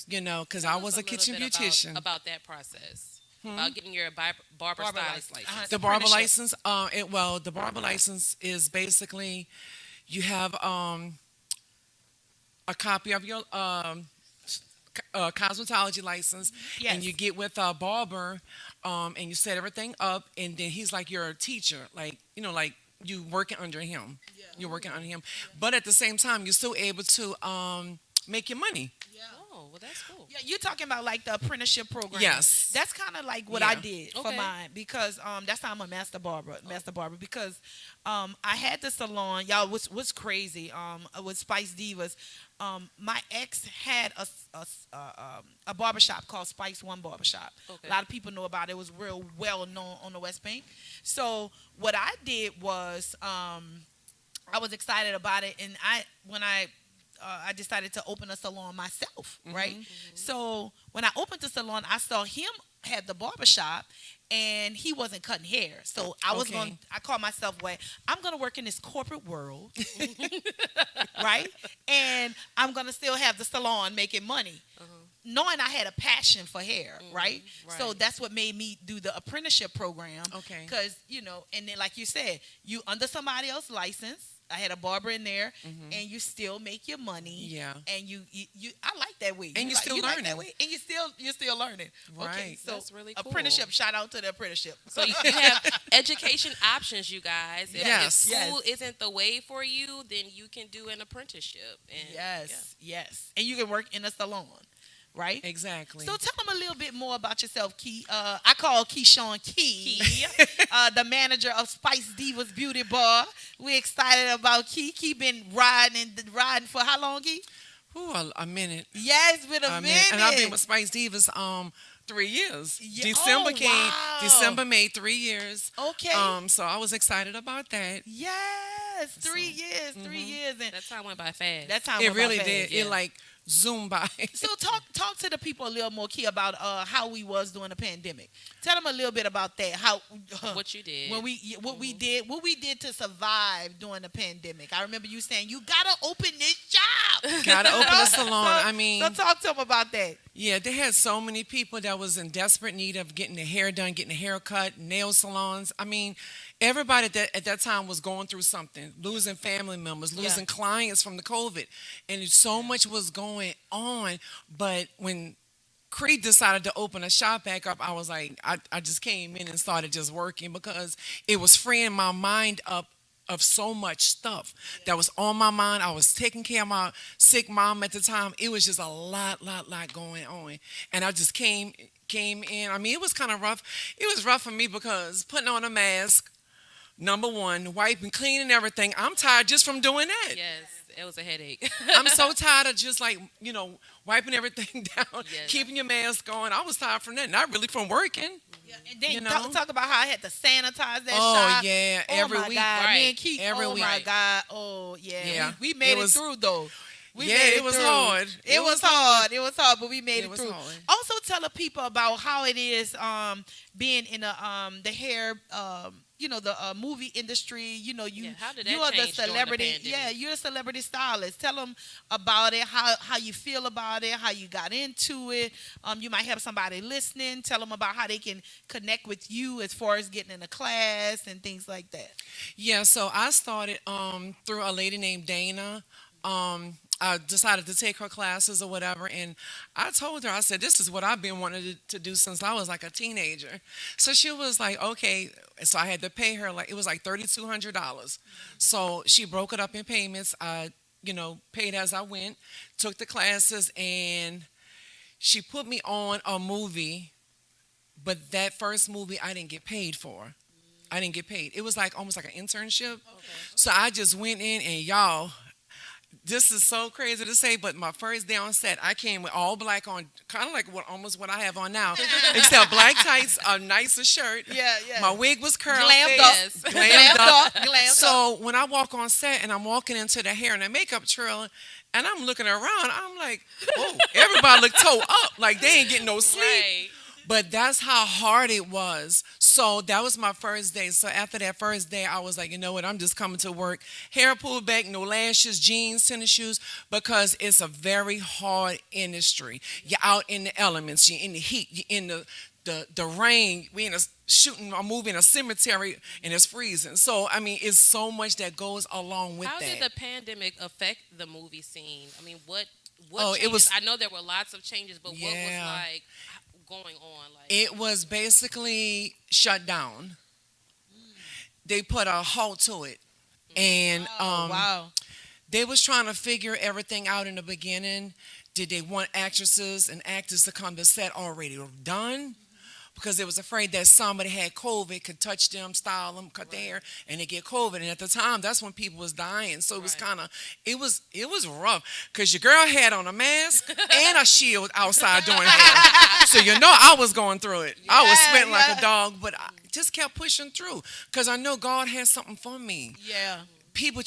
you know, because I was a kitchen beautician. About that process, about getting your barber stylist license. The barber license, the barber license is basically you have a copy of your cosmetology license, and you get with a barber, and you set everything up, and then he's like your teacher, like, you know, like you working under him. Yeah. You're working under him, but at the same time, you're still able to make your money. Yeah. Oh, well, that's cool. Yeah, you're talking about like the apprenticeship program. Yes. That's kind of like what Yeah. I did for Okay. mine because that's how I'm a master barber because I had the salon. Y'all, what's crazy with Spice Divas, my ex had a barbershop called Spice One Barbershop. Okay. A lot of people know about it. It was real well known on the West Bank. So what I did was I was excited about it, and I decided to open a salon myself, right? So when I opened the salon, I saw him had the barbershop, and he wasn't cutting hair. So I was Okay. I called myself, well, I'm going to work in this corporate world, right? And I'm going to still have the salon making money. Knowing I had a passion for hair, right? So right. that's what made me do the apprenticeship program. Okay. Because, and then like you said, you under somebody else's license. I had a barber in there, and you still make your money. Yeah. And you I like that way. And you're still like that learning. way, and you're still learning. Okay, Right. so That's really cool. apprenticeship. Shout out to the apprenticeship. So you have education options, you guys. If, Yes. if school isn't the way for you, then you can do an apprenticeship. And Yes, and you can work in a salon. Right? Exactly. So tell them a little bit more about yourself, Key. I call Keshawn Key, the manager of Spice Divas Beauty Bar. We're excited about Key. Key been riding for how long, Key? Ooh, a minute. Yeah, it's been a minute. And I've been with Spice Divas 3 years. Yeah. December Oh, came. wow. December made 3 years. Okay. So I was excited about that. Yes, 3 years, 3 years, and that time went by fast. that time It went by really fast. did. Yeah. It like zoomed by. So talk to the people a little more, Key, about how we was during the pandemic. Tell them a little bit about that. How what you did. when what we did to survive during the pandemic. I remember you saying you gotta open this job. Gotta open a salon. So, I mean, so talk to them about that. yeah, they had so many people that was in desperate need of getting their hair done, getting a haircut, nail salons. I mean, everybody at that time was going through something, losing family members, losing clients from the COVID, and so much was going on. But when Kree decided to open a shop back up, I was like, I just came in and started just working because it was freeing my mind up of so much stuff that was on my mind. I was taking care of my sick mom at the time. It was just a lot going on. And I just came in. I mean, it was kind of rough. It was rough for me because putting on a mask, number one, wiping, cleaning everything. I'm tired just from doing that. Yes, it was a headache. I'm so tired of just like, wiping everything down, Yes. keeping your mask on. I was tired from that, not really from working. Yeah, and then You know? talk about how I had to sanitize that Oh, shop. yeah, Oh every my week. God. Right. Me and Keith, Every oh week. my God. Oh yeah. Yeah. We made It was- through though. We Yeah, made it was through. hard. It was hard. It was hard, but we made It it was through. hard. Also tell the people about how it is being in the hair the movie industry. How did that you are the change during the celebrity. pandemic? Yeah, you're a celebrity stylist. Tell them about it, how you feel about it, how you got into it. You might have somebody listening. Tell them about how they can connect with you as far as getting in a class and things like that. Yeah, so I started through a lady named Dana. I decided to take her classes or whatever, and I told her, I said, this is what I've been wanting to do since I was like a teenager. So she was like, okay. So I had to pay her, it was like $3,200. So she broke it up in payments. I, paid as I went, took the classes, and she put me on a movie, but that first movie I didn't get paid for. I didn't get paid. It was like almost like an internship. Okay. So I just went in, and y'all, this is so crazy to say, but my first day on set, I came with all black on, kind of like almost what I have on now, except black tights, a nicer shirt. Yeah. My wig was curled. Glammed Yes. up. Glammed up. Glammed up. So when I walk on set and I'm walking into the hair and the makeup trailer, and I'm looking around, I'm like, oh, everybody look toe up, like they ain't getting no sleep. Right. But that's how hard it was. So that was my first day. So after that first day, I was like, you know what? I'm just coming to work. Hair pulled back, no lashes, jeans, tennis shoes, because it's a very hard industry. You're out in the elements. You're in the heat. You're in the rain. We're shooting a movie in a cemetery, and it's freezing. So, I mean, it's so much that goes along with How that. did the pandemic affect the movie scene? I mean, what Oh, changes? it was- I know there were lots of changes, but what was Yeah. like going on? Like, It was basically shut down. They put a halt to it. And wow. they was trying to figure everything out in the beginning. Did they want actresses and actors to come to set already done? Because they was afraid that somebody had COVID, could touch them, style them, cut their hair, and they get COVID. And at the time, that's when people was dying. So it was kind of, it was rough. Because your girl had on a mask and a shield outside doing hair. So I was going through it. I was sweating like a dog, but I just kept pushing through. Because I know God had something for me. Yeah. People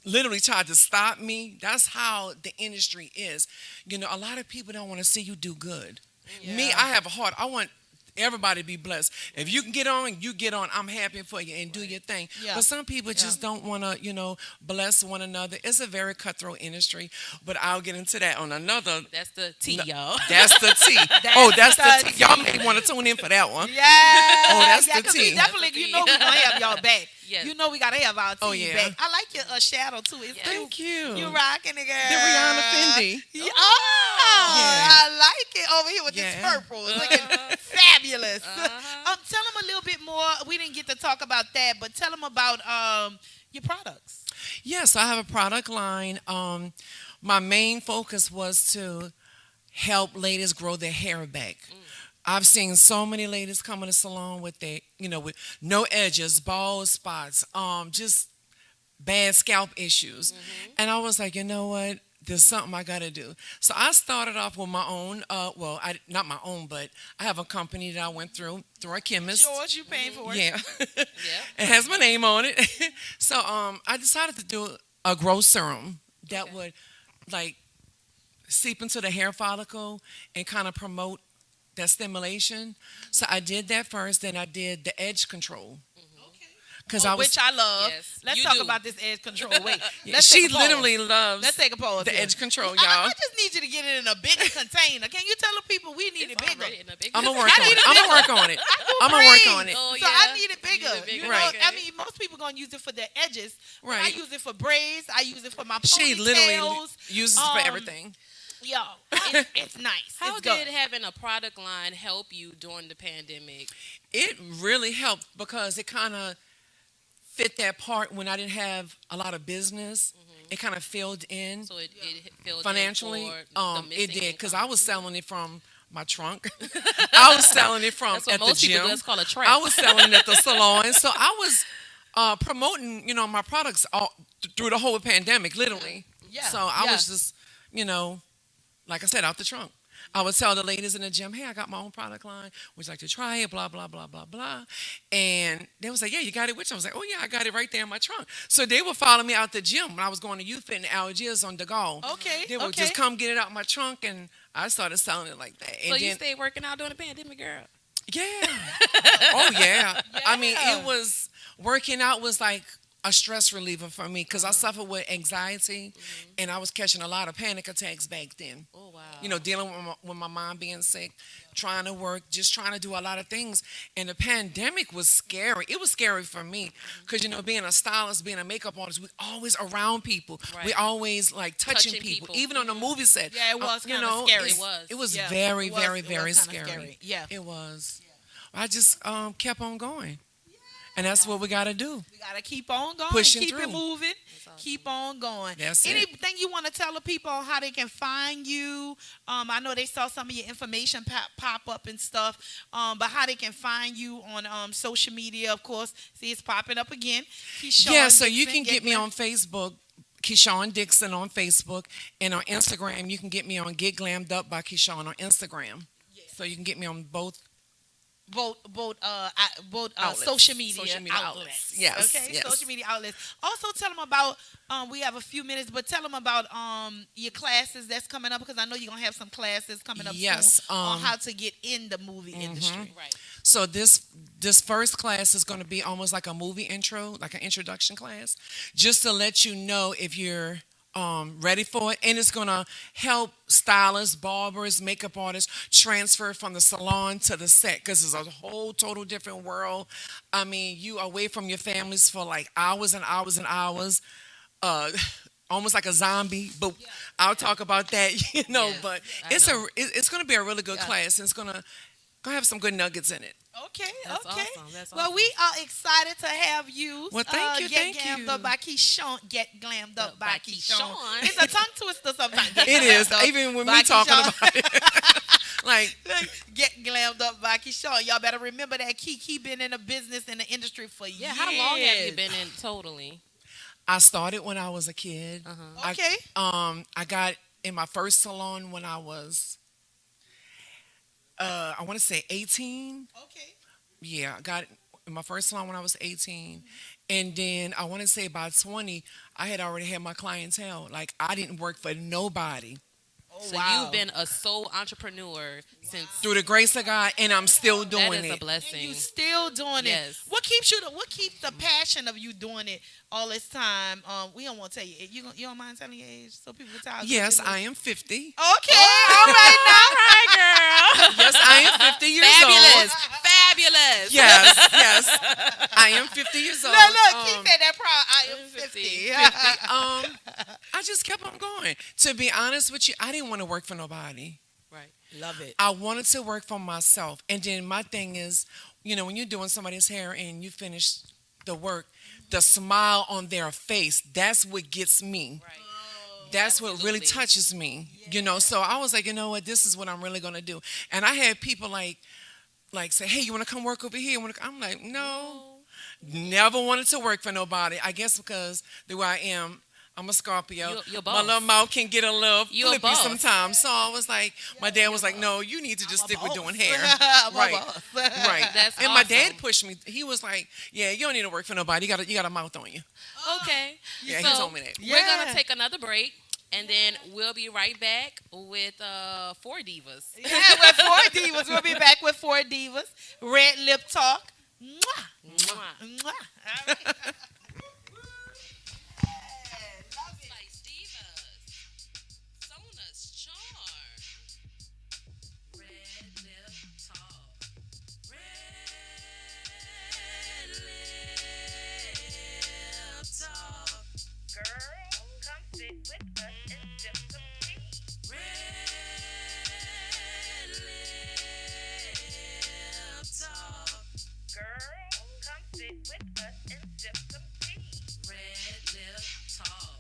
literally tried to stop me. That's how the industry is. A lot of people don't want to see you do good. Yeah. Me, I have a heart. I want everybody to be blessed. If you can get on, you get on. I'm happy for you and do your thing. Yeah. But some people just don't want to, bless one another. It's a very cutthroat industry, but I'll get into that on another. That's the tea, y'all. That's the tea. That's the tea. Y'all may want to tune in for that one. Yeah. Oh, that's the tea. We definitely, we're going to have y'all back. Yes. We got to have our tea back. I like your shadow, too. It's Thank you. You rocking it, girl. The Rihanna Fendi. I like it over here with this purple. It's looking fabulous. Tell them a little bit more. We didn't get to talk about that, but tell them about your products. Yes, I have a product line. My main focus was to help ladies grow their hair back. I've seen so many ladies come in the salon with with no edges, bald spots, just bad scalp issues. And I was like, you know what? There's something I got to do. So I started off with my own, not my own, but I have a company that I went through a chemist. Yours, you paying for it. Yeah. It has my name on it. So I decided to do a growth serum that would seep into the hair follicle and kind of promote that stimulation. So I did that first, then I did the edge control. Which I love. Yes, let's talk about this edge control. Wait, she literally loves. Let's take a pause. The edge control, y'all. I just need you to get it in a bigger container. Can you tell the people we need it bigger? I'm gonna work on it. I'm gonna work on it. I'm gonna work on it. Oh, so I need it bigger. Right. I mean, most people gonna use it for their edges. Right. I use it for braids. I use it for my ponytails. She literally uses it for everything. Yo, it's nice. How did having a product line help you during the pandemic? It really helped because it kind of fit that part when I didn't have a lot of business. It kind of filled in. So it filled financially. In for the it did because I was selling it from my trunk. I was selling it from That's what at most the gym. people just call a trap. I was selling it at the salon. So I was promoting, my products all through the whole pandemic, literally. Yeah. So I was just, like I said, out the trunk. I would tell the ladies in the gym, hey, I got my own product line. Would you like to try it? Blah, blah, blah, blah, blah. And they was like, yeah, you got it with you? I was like, oh, yeah, I got it right there in my trunk. So they would follow me out the gym when I was going to Youth Fit in Algiers on Dajha. Okay. They would just come get it out my trunk, and I started selling it like that. So you stayed working out during the pandemic, girl? Yeah. Oh, yeah. I mean, working out was like a stress reliever for me because I suffered with anxiety and I was catching a lot of panic attacks back then. Oh, wow. Dealing with my mom being sick, trying to work, just trying to do a lot of things. And the pandemic was scary. It was scary for me because, being a stylist, being a makeup artist, we always around people. Right. We always touching people. Even on the movie set. Yeah, it was kind of scary. It was very, very, very scary. Yeah. It was. I just kept on going. And that's what we got to do. We got to keep on going. Pushing keep through. It moving. Keep on going. That's Anything you want to tell the people how they can find you? I know they saw some of your information pop up and stuff, but how they can find you on social media, of course. See, it's popping up again. Keshawn so Dixon, you can get me on Facebook, Keshawn Dixon on Facebook, and on Instagram, you can get me on Get Glamed Up by Keshawn on Instagram. Yes. So you can get me on both social media outlets. Yes. Okay. Yes. Social media outlets. Also, tell them about. We have a few minutes, but tell them about your classes that's coming up because I know you're gonna have some classes coming up soon on how to get in the movie industry. Right. So this first class is going to be almost like a movie intro, like an introduction class, just to let you know if you're ready for it, and it's gonna help stylists, barbers, makeup artists transfer from the salon to the set because it's a whole total different world. I mean, you are away from your families for like hours and hours and hours, almost like a zombie. But I'll talk about that, But it's gonna be a really good class, and it's gonna gonna have some good nuggets in it. Okay, That's okay. awesome. That's Well, awesome. we are excited to have you. Well, thank you, Get thank glammed you. up by Keshawn. Get glammed up by Keshawn. Keshawn. It's a tongue twister sometimes. Get It is, glammed up even with by me talking Keshawn. about it. Like, Get glammed up by Keshawn. Y'all better remember that Kiki been in the business in the industry for years. Yeah, how long have you been in totally? I started when I was a kid. Okay. I got in my first salon when I was, I want to say 18. Okay. Yeah, I got in my first salon when I was 18. And then I want to say by 20, I had already had my clientele. Like, I didn't work for nobody. So you've been a sole entrepreneur since Through the grace of God, and I'm still doing that is it. a blessing. And you still doing it. Yes. What keeps the passion of you doing it all this time? We don't want to tell you. You don't mind telling your age so people can tell. Yes, I am 50. Okay. All right now. All right, girl. Yes, I am 50 years Fabulous. old. Fabulous. Yes, yes. I am 50 years old. Look, keep saying that proud. I am 50. 50. I just kept on going. To be honest with you, I didn't want to work for nobody. Right. Love it. I wanted to work for myself. And then my thing is, when you're doing somebody's hair and you finish the work, the smile on their face, that's what gets me. Right. That's what really touches me. So I was like, you know what, this is what I'm really going to do. And I had people like say, hey, you want to come work over here? I'm like, no. Never wanted to work for nobody. I guess because the way I am, I'm a Scorpio. You're My boss. little mouth can get a little You're a flippy boss. sometimes. So I was like, my dad was like, no, you need to just stick with doing hair. I'm a Right. boss. Right. That's and my awesome. dad pushed me. He was like, yeah, you don't need to work for nobody. You got a mouth on you. Okay. Yeah, so he told me that. We're gonna take another break, and then we'll be right back with 4 divas. Yeah, with 4 divas. We'll be back with 4 divas. Red Lip Talk. Mwah. Mwah. Mwah. All right. Spice Divas, Sonas Charm, Red Lip Talk, Red Lip Talk, Girl, come sit with us and sip some tea. Red Lip Talk, Girl, come sit with us and sip some tea. Red Lip Talk.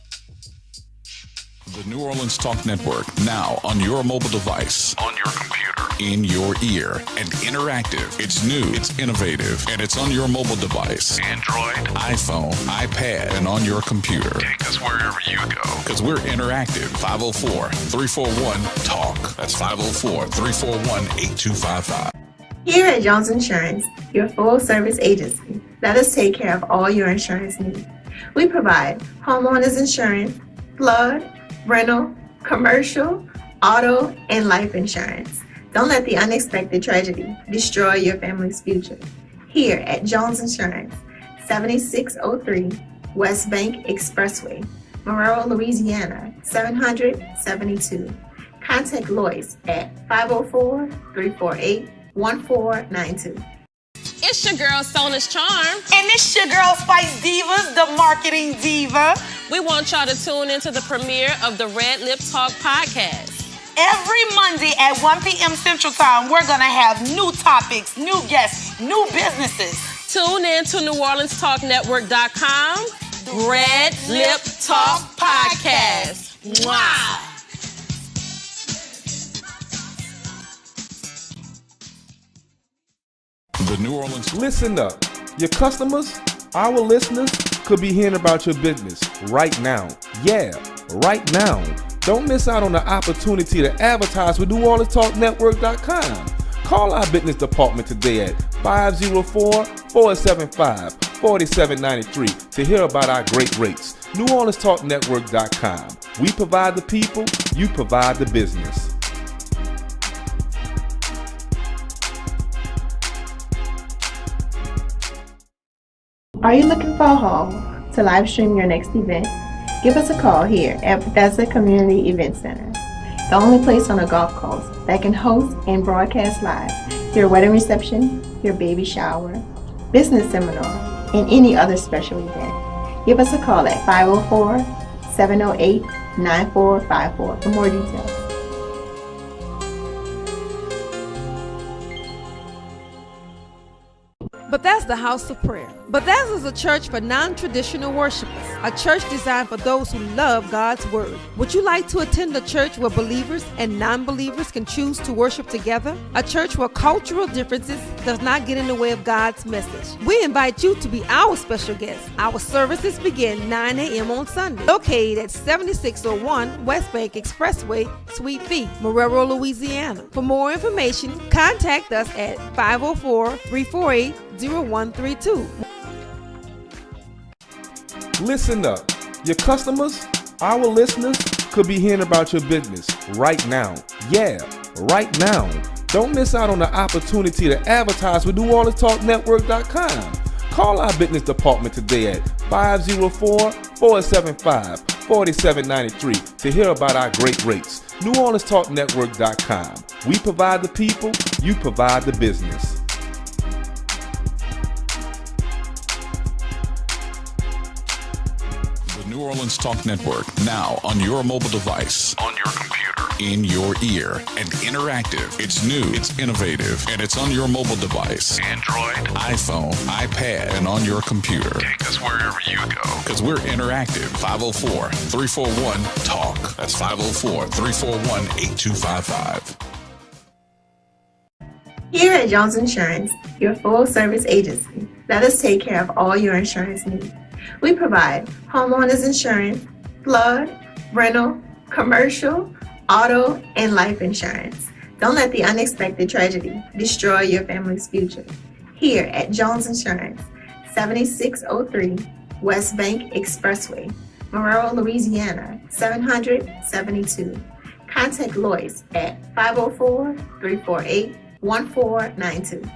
The New Orleans Talk Network, now on your mobile device, on your computer, in your ear, and interactive. It's new, it's innovative, and it's on your mobile device. Android, iPhone, iPad, and on your computer. Take us wherever you go. Because we're interactive. 504-341-TALK. That's 504-341-8255. Here at Jones Insurance, your full-service agency, let us take care of all your insurance needs. We provide homeowners insurance, flood, rental, commercial, auto, and life insurance. Don't let the unexpected tragedy destroy your family's future. Here at Jones Insurance, 7603 West Bank Expressway, Monroe, Louisiana, 772. Contact Lois at 504-348-1492. It's your girl, Sonas Charm. And it's your girl, Spice Divas, the marketing diva. We want y'all to tune into the premiere of the Red Lip Talk podcast. Every Monday at 1 p.m. Central Time, we're going to have new topics, new guests, new businesses. Tune in to NewOrleansTalkNetwork.com. Red Lip Talk podcast. Mwah. The New Orleans. Listen up. Your customers, our listeners, could be hearing about your business right now. Yeah, right now. Don't miss out on the opportunity to advertise with NewOrleansTalkNetwork.com. Call our business department today at 504-475-4793 to hear about our great rates. NewOrleansTalkNetwork.com. We provide the people, you provide the business. Are you looking for a home to live stream your next event? Give us a call here at Bethesda Community Event Center, the only place on the Gulf Coast that can host and broadcast live your wedding reception, your baby shower, business seminar, and any other special event. Give us a call at 504-708-9454 for more details. Bethesda House of Prayer. Bethesda is a church for non-traditional worshipers, a church designed for those who love God's Word. Would you like to attend a church where believers and non-believers can choose to worship together? A church where cultural differences does not get in the way of God's message. We invite you to be our special guest. Our services begin 9 a.m. on Sunday, located at 7601 West Bank Expressway, Suite B, Marrero, Louisiana. For more information, contact us at 504-348-0132. Listen up. Your customers, our listeners, could be hearing about your business right now. Yeah, right now. Don't miss out on the opportunity to advertise with NewOrleansTalkNetwork.com. Call our business department today at 504-475-4793 to hear about our great rates. NewOrleansTalkNetwork.com. We provide the people, you provide the business. New Orleans Talk Network, now on your mobile device, on your computer, in your ear, and interactive. It's new, it's innovative, and it's on your mobile device. Android, iPhone, iPad, and on your computer. Take us wherever you go. Because we're interactive. 504-341-TALK. That's 504-341-8255. Here at Jones Insurance, your full-service agency, let us take care of all your insurance needs. We provide homeowners insurance, flood, rental, commercial, auto, and life insurance. Don't let the unexpected tragedy destroy your family's future. Here at Jones Insurance, 7603 West Bank Expressway, Marrero, Louisiana, 772. Contact Lois at 504-348-1492.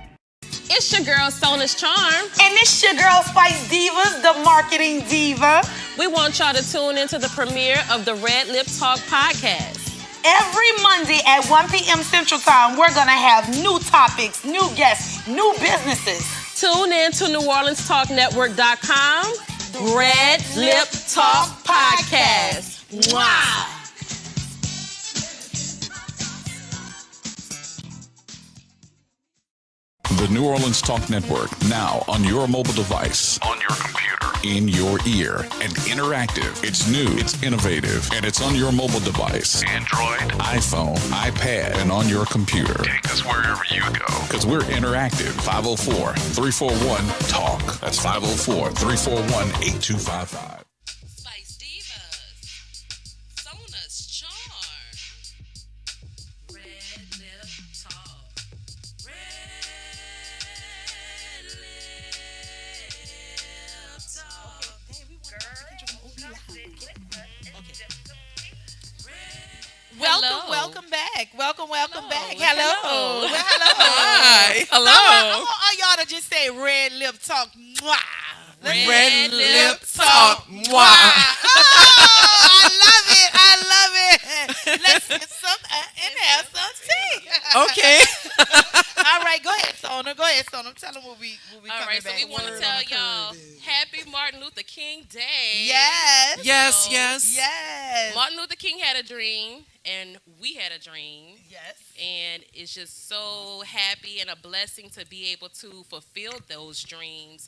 It's your girl, Sonas Charm. And it's your girl, Spice Divas, the marketing diva. We want y'all to tune into the premiere of the RedLip Talk podcast. Every Monday at 1 p.m. Central Time, we're going to have new topics, new guests, new businesses. Tune in to NewOrleansTalkNetwork.com. RedLip Talk podcast. Wow. The New Orleans Talk Network, now on your mobile device, on your computer, in your ear, and interactive. It's new, it's innovative, and it's on your mobile device. Android, iPhone, iPad, and on your computer. Take us wherever you go. Because we're interactive. 504-341-TALK. That's 504-341-8255. Spice Divas, Sonas Charm, RedLip Talk, Welcome back. Welcome back. Hello. Well, hello. Hi. Hello. I want y'all to just say RedLip Talk. Mwah. RedLip Talk. Mwah. Oh, I love it. Let's get some and have some tea. Okay. All right, go ahead, Sona. Tell them what we All right, so we want to tell y'all Happy Martin Luther King Day. Yes. Yes. Martin Luther King had a dream, and we had a dream. Yes. And it's just so happy and a blessing to be able to fulfill those dreams.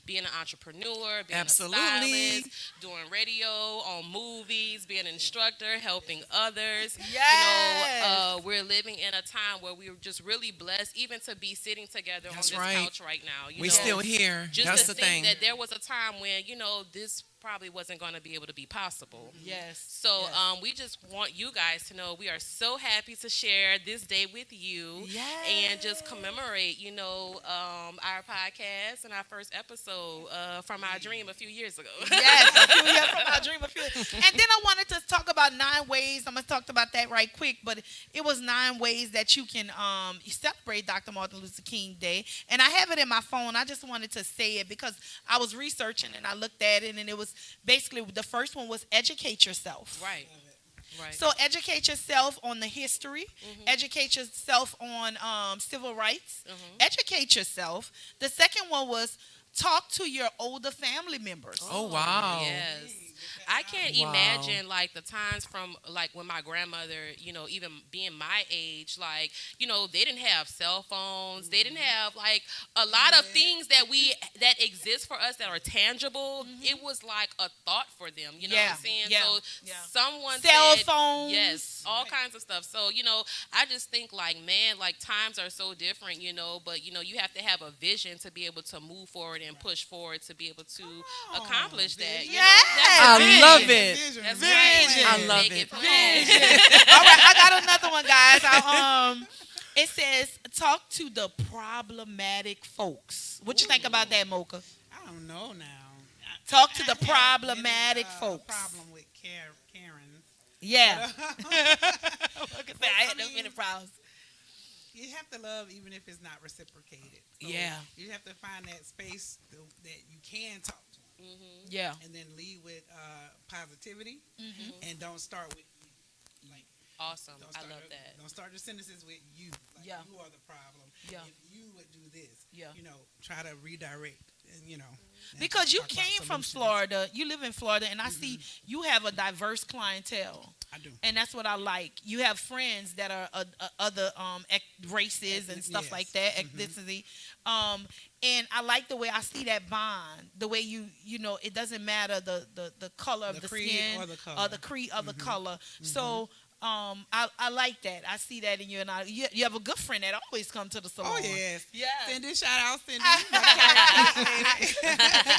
Being an entrepreneur, being Absolutely. a stylist, doing radio, on movies, being an instructor, helping others. Yes. We're living in a time where we're just really blessed, even to be sitting together That's on this right. couch right now. We're still here. Just That's to the think thing. that there was a time when, this probably wasn't going to be able to be possible. Yes. So we just want you guys to know we are so happy to share this day with you and just commemorate, our podcast and our first episode from our dream a few years ago. Yes, a few years from our dream. And then I wanted to talk about 9 ways. I'm going to talk about that right quick, but it was 9 ways that you can celebrate Dr. Martin Luther King Day. And I have it in my phone. I just wanted to say it because I was researching and I looked at it, and it was basically the first one was educate yourself. Right. So educate yourself on the history. Educate yourself on civil rights. Educate yourself. The second one was talk to your older family members. Oh, wow. Yes. I can't imagine like the times from like when my grandmother, even being my age, like, they didn't have cell phones. They didn't have like a lot of things that exist for us that are tangible. It was like a thought for them, you know what I'm saying? So someone cell said, phones. yes, all kinds of stuff. So, I just think like, man, like times are so different, but you have to have a vision to be able to move forward and push forward to be able to accomplish that. I love it. That's Vision. right. I love Make it. Vision. All right, I got another one, guys. It says, talk to the problematic folks. What you think about that, Mocha? I don't know now. Talk to the problematic folks. Problem with Karen. Yeah. I had no many problems. You have to love even if it's not reciprocated. So Yeah. You have to find that space that you can talk to. Mm-hmm. Yeah. And then lead with positivity, and don't start with you. Like, awesome. I love that. Don't start the sentences with you. Like, you are the problem. Yeah. If you would do this, yeah. Try to redirect, and because you came from Florida, you live in Florida, and I see you have a diverse clientele. I do. And that's what I like. You have friends that are other races and stuff like that, ethnicity. And I like the way I see that bond, the way it doesn't matter the color of the skin or the creed of the color. So I like that. I see that in you, and you have a good friend that always come to the salon. Oh yes, yeah. Cindy, shout out Cindy,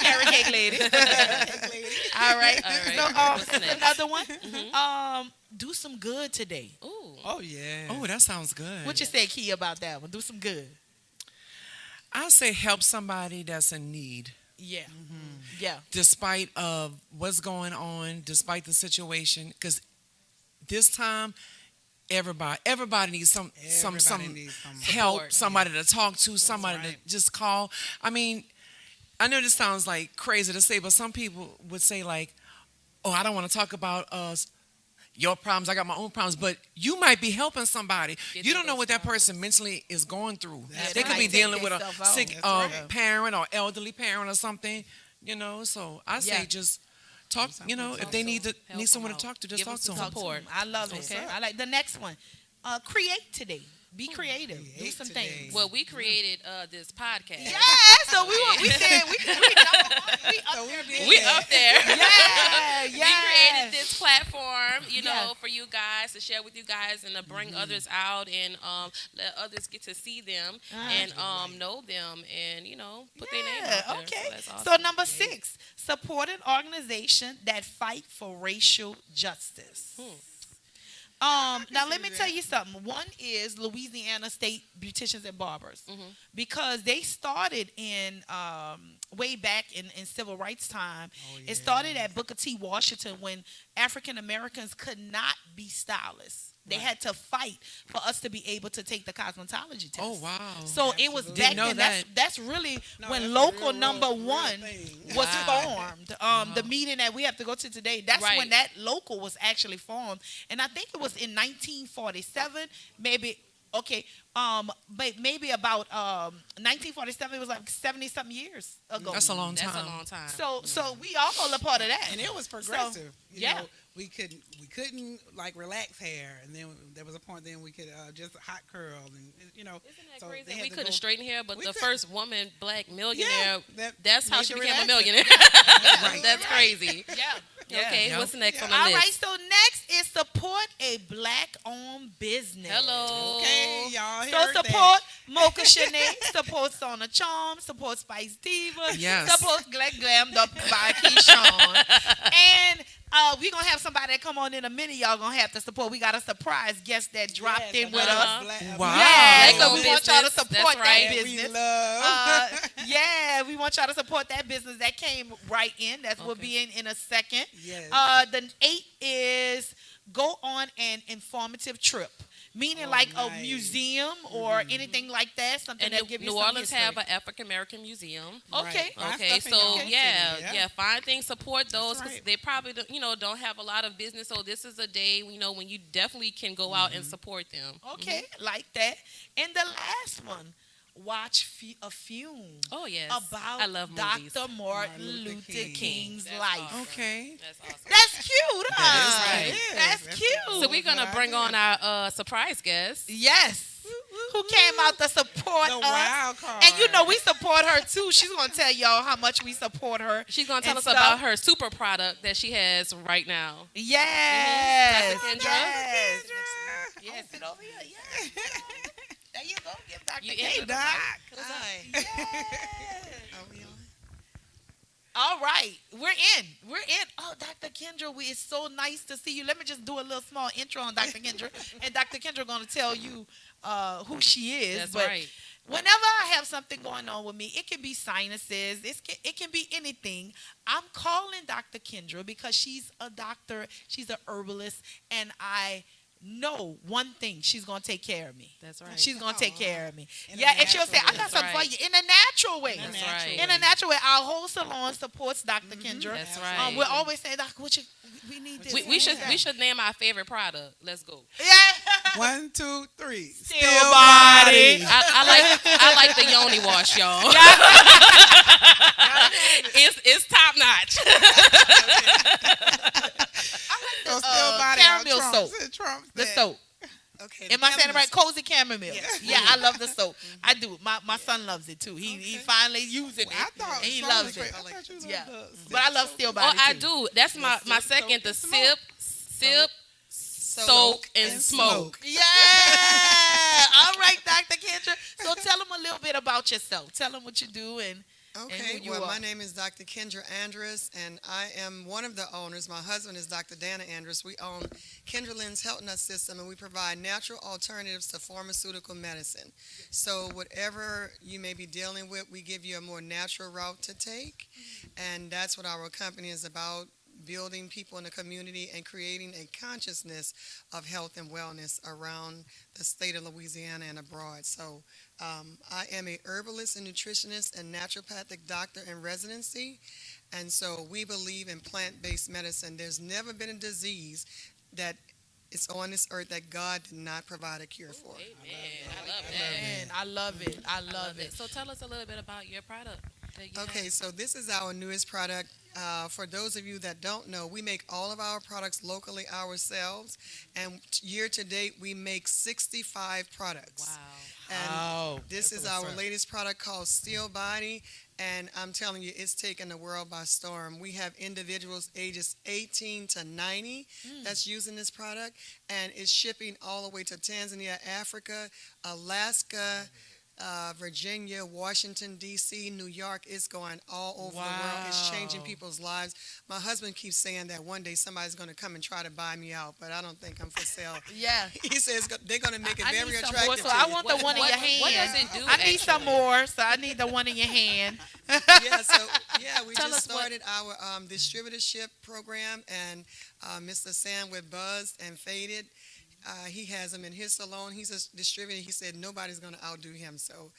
carrot cake lady. All right. So another one. Do some good today. Ooh. Oh yeah. Oh, that sounds good. What you say, Key, about that one? Do some good. I say help somebody that's in need. Yeah. Yeah. Despite of what's going on, despite the situation, because this time everybody needs some help, somebody to talk to, somebody to just call. I mean, I know this sounds like crazy to say, but some people would say like, "Oh, I don't want to talk about your problems. I got my own problems." But you might be helping somebody. You don't know what that person mentally is going through. They could be dealing with a sick parent or elderly parent or something. So I say just talk. If they need someone to talk to, just talk to them. Support. I love it. I like the next one. Create today. Be creative. Do some things. Well, we created this podcast. Yeah, so we said we up there. Yeah. We created this platform, for you guys to share with you guys and to bring others out and let others get to see them and know them and put their name out there. Okay. So that's awesome. So number 6, support an organization that fight for racial justice. Now let me tell you something. One is Louisiana State Beauticians and Barbers, because they started in way back in civil rights time. It started at Booker T. Washington when African Americans could not be stylists. They had to fight for us to be able to take the cosmetology test. Oh, wow. So it was back then. That's really when local number 1 was formed. The meeting that we have to go to today, that's when that local was actually formed. And I think it was in 1947, maybe. Okay, but maybe about 1947. It was like 70-something years ago. That's a long time. That's a long time. So we all a part of that, and it was progressive. So, we couldn't like relax hair, and then there was a point then we could just hot curl, and Isn't that so crazy? We couldn't straighten hair, but the first woman black millionaire. Yeah, that's how she became a millionaire. That's crazy. Yeah. Okay, what's next on the All list? right, so next is support a black-owned business. Hello. Okay, y'all So support Mocha Shenee, support Sona Charm, support Spice Diva, support Glamed by Keshawn. And we're going to have somebody that come on in a minute. Y'all going to have to support. We got a surprise guest that dropped in with us. Wow. Yeah, so we want y'all to support that We business. love. We want y'all to support that business. That came right in. That will be in a second. Yes. The 8 is go on an informative trip. Meaning like a museum or anything like that, something that give you New some Orleans history. have an African American museum. Okay. Okay, so find things, support those because they probably don't have a lot of business. So this is a day when you definitely can go out and support them. Okay, like that. And the last one, watch a film. Oh yes, about I love movies. Dr. Martin Luther King's That's life. awesome. Okay. That's awesome. That's cute, huh? That is right. That's cute. So we're gonna bring on our surprise guest. Yes. Who came out to support The us. wild card. And you know we support her too. She's gonna tell y'all how much we support her. She's gonna tell and us stuff. about her super product that she has right now. Yes. Dr. Kendra. Yes. Yes. Sit over here. Yes. There you go. Give Dr. You Kendra in, the Doc? mic. Yes. All right, we're in. We're in. Oh, Dr. Kendra, it's so nice to see you. Let me just do a little small intro on Dr. Kendra, and Dr. Kendra going to tell you who she is. That's but right. Whenever I have something going on with me, it can be sinuses. It can be anything. I'm calling Dr. Kendra because she's a doctor. She's an herbalist, and I know one thing: she's gonna take care of me. That's right. She's gonna take care of me. In a Yeah, and she'll say, natural "I got way. something for That's you," in a natural way. That's right. In a natural way. Our whole salon supports Dr. Kendra. That's right. We're always saying, "Doc, we need this." We should name our favorite product. Let's go. Yeah. 1, 2, 3. Still body. I like the yoni wash, y'all. It's top notch. So still body caramel out soap. Trumps The that. soap. Okay. Am I saying it right? Cozy chamomile. Yeah, I love the soap. Mm-hmm. I do. My son loves it too. He finally using it. I thought and he soap loves was it. great. I thought you loved Yeah. the But I love still Oh, body I too. do. That's my second. The sip, soak, and smoke. Yeah. All right, Dr. Kendra. So tell them a little bit about yourself. Tell them what you do and Okay, who you well, are. my name is Dr. Kendra Andrus, and I am one of the owners. My husband is Dr. Dana Andrus. We own Kendra Lynn's Health Nut System, and we provide natural alternatives to pharmaceutical medicine. So whatever you may be dealing with, we give you a more natural route to take, and that's what our company is about, building people in the community and creating a consciousness of health and wellness around the state of Louisiana and abroad. So I am a herbalist and nutritionist and naturopathic doctor in residency. And so we believe in plant-based medicine. There's never been a disease that is on this earth that God did not provide a cure for. Amen. I love that. Man, I love it. I love it. So tell us a little bit about your product. that you Okay, have. so this is our newest product. For those of you that don't know, we make all of our products locally ourselves. And year to date, we make 65 products. Wow. And this is our latest product called Steel Body. And I'm telling you, it's taken the world by storm. We have individuals ages 18 to 90 that's using this product. And it's shipping all the way to Tanzania, Africa, Alaska, Virginia, Washington, D.C., New York. It's going all over the world. It's changing people's lives. My husband keeps saying that one day somebody's going to come and try to buy me out, but I don't think I'm for sale. Yeah. He says they're going to make it I very need some attractive. more, so to I you. want the one in your hand. What does it do? I need some more, so I need the one in your hand. We Tell just us what- started our distributorship program, and Mr. Sam with Buzzed and Faded. He has them in his salon. He's a distributor. He said nobody's going to outdo him. So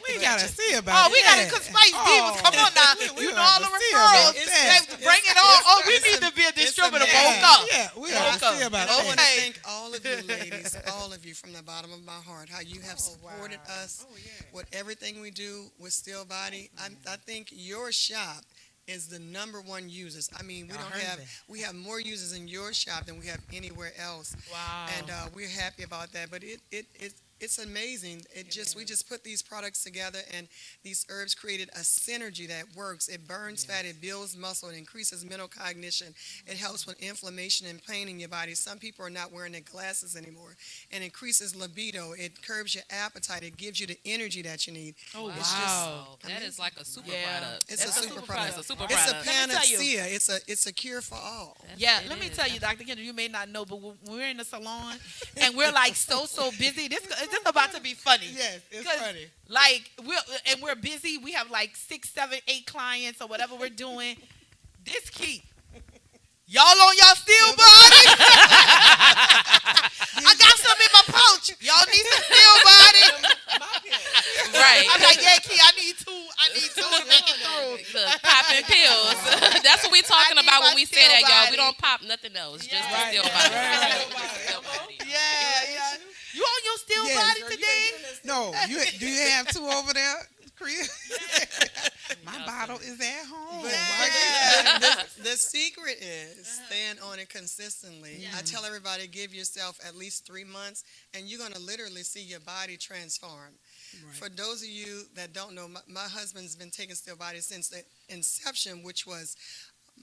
we got to see about we got to, because Spice Divas, come on now. You know all the referrals. Bring it on. Oh, we need to be a distributor. Mocha. Yeah, we got to see about I that. want to thank all of you ladies, all of you from the bottom of my heart, how you have supported us with everything we do with Steel Body. I think your shop is the number one users. I mean, we have more users in your shop than we have anywhere else. Wow. And we're happy about that. But it's amazing. We just put these products together, and these herbs created a synergy that works. It burns fat, it builds muscle, it increases mental cognition. It helps with inflammation and pain in your body. Some people are not wearing their glasses anymore. It increases libido. It curbs your appetite. It gives you the energy that you need. Oh, It's wow. just That is like a super Yeah. product. It's a super product. It's a super It's a product. panacea. It's a cure for all. Let me tell you, Dr. Kendra, you may not know, but when we're in the salon and we're like so busy, this is about to be funny. Yes, it's 'Cause, funny. Like we're busy. We have like 6, 7, 8 clients or whatever we're doing. This key. Y'all on y'all Steel Body? I got some in my pouch. Y'all need some Steel Body? Right. I'm like, yeah, Key, I need two to make it through. Look, popping pills. That's what we talking about when we say that, y'all. We don't pop nothing else. Just the Steel Body. Yeah. You on your still Yes. body today? No, do you have two over there, Kree? My bottle is at home. The secret is staying on it consistently. I tell everybody, give yourself at least 3 months, and you're going to literally see your body transform. Right. For those of you that don't know, my husband's been taking still body since the inception, which was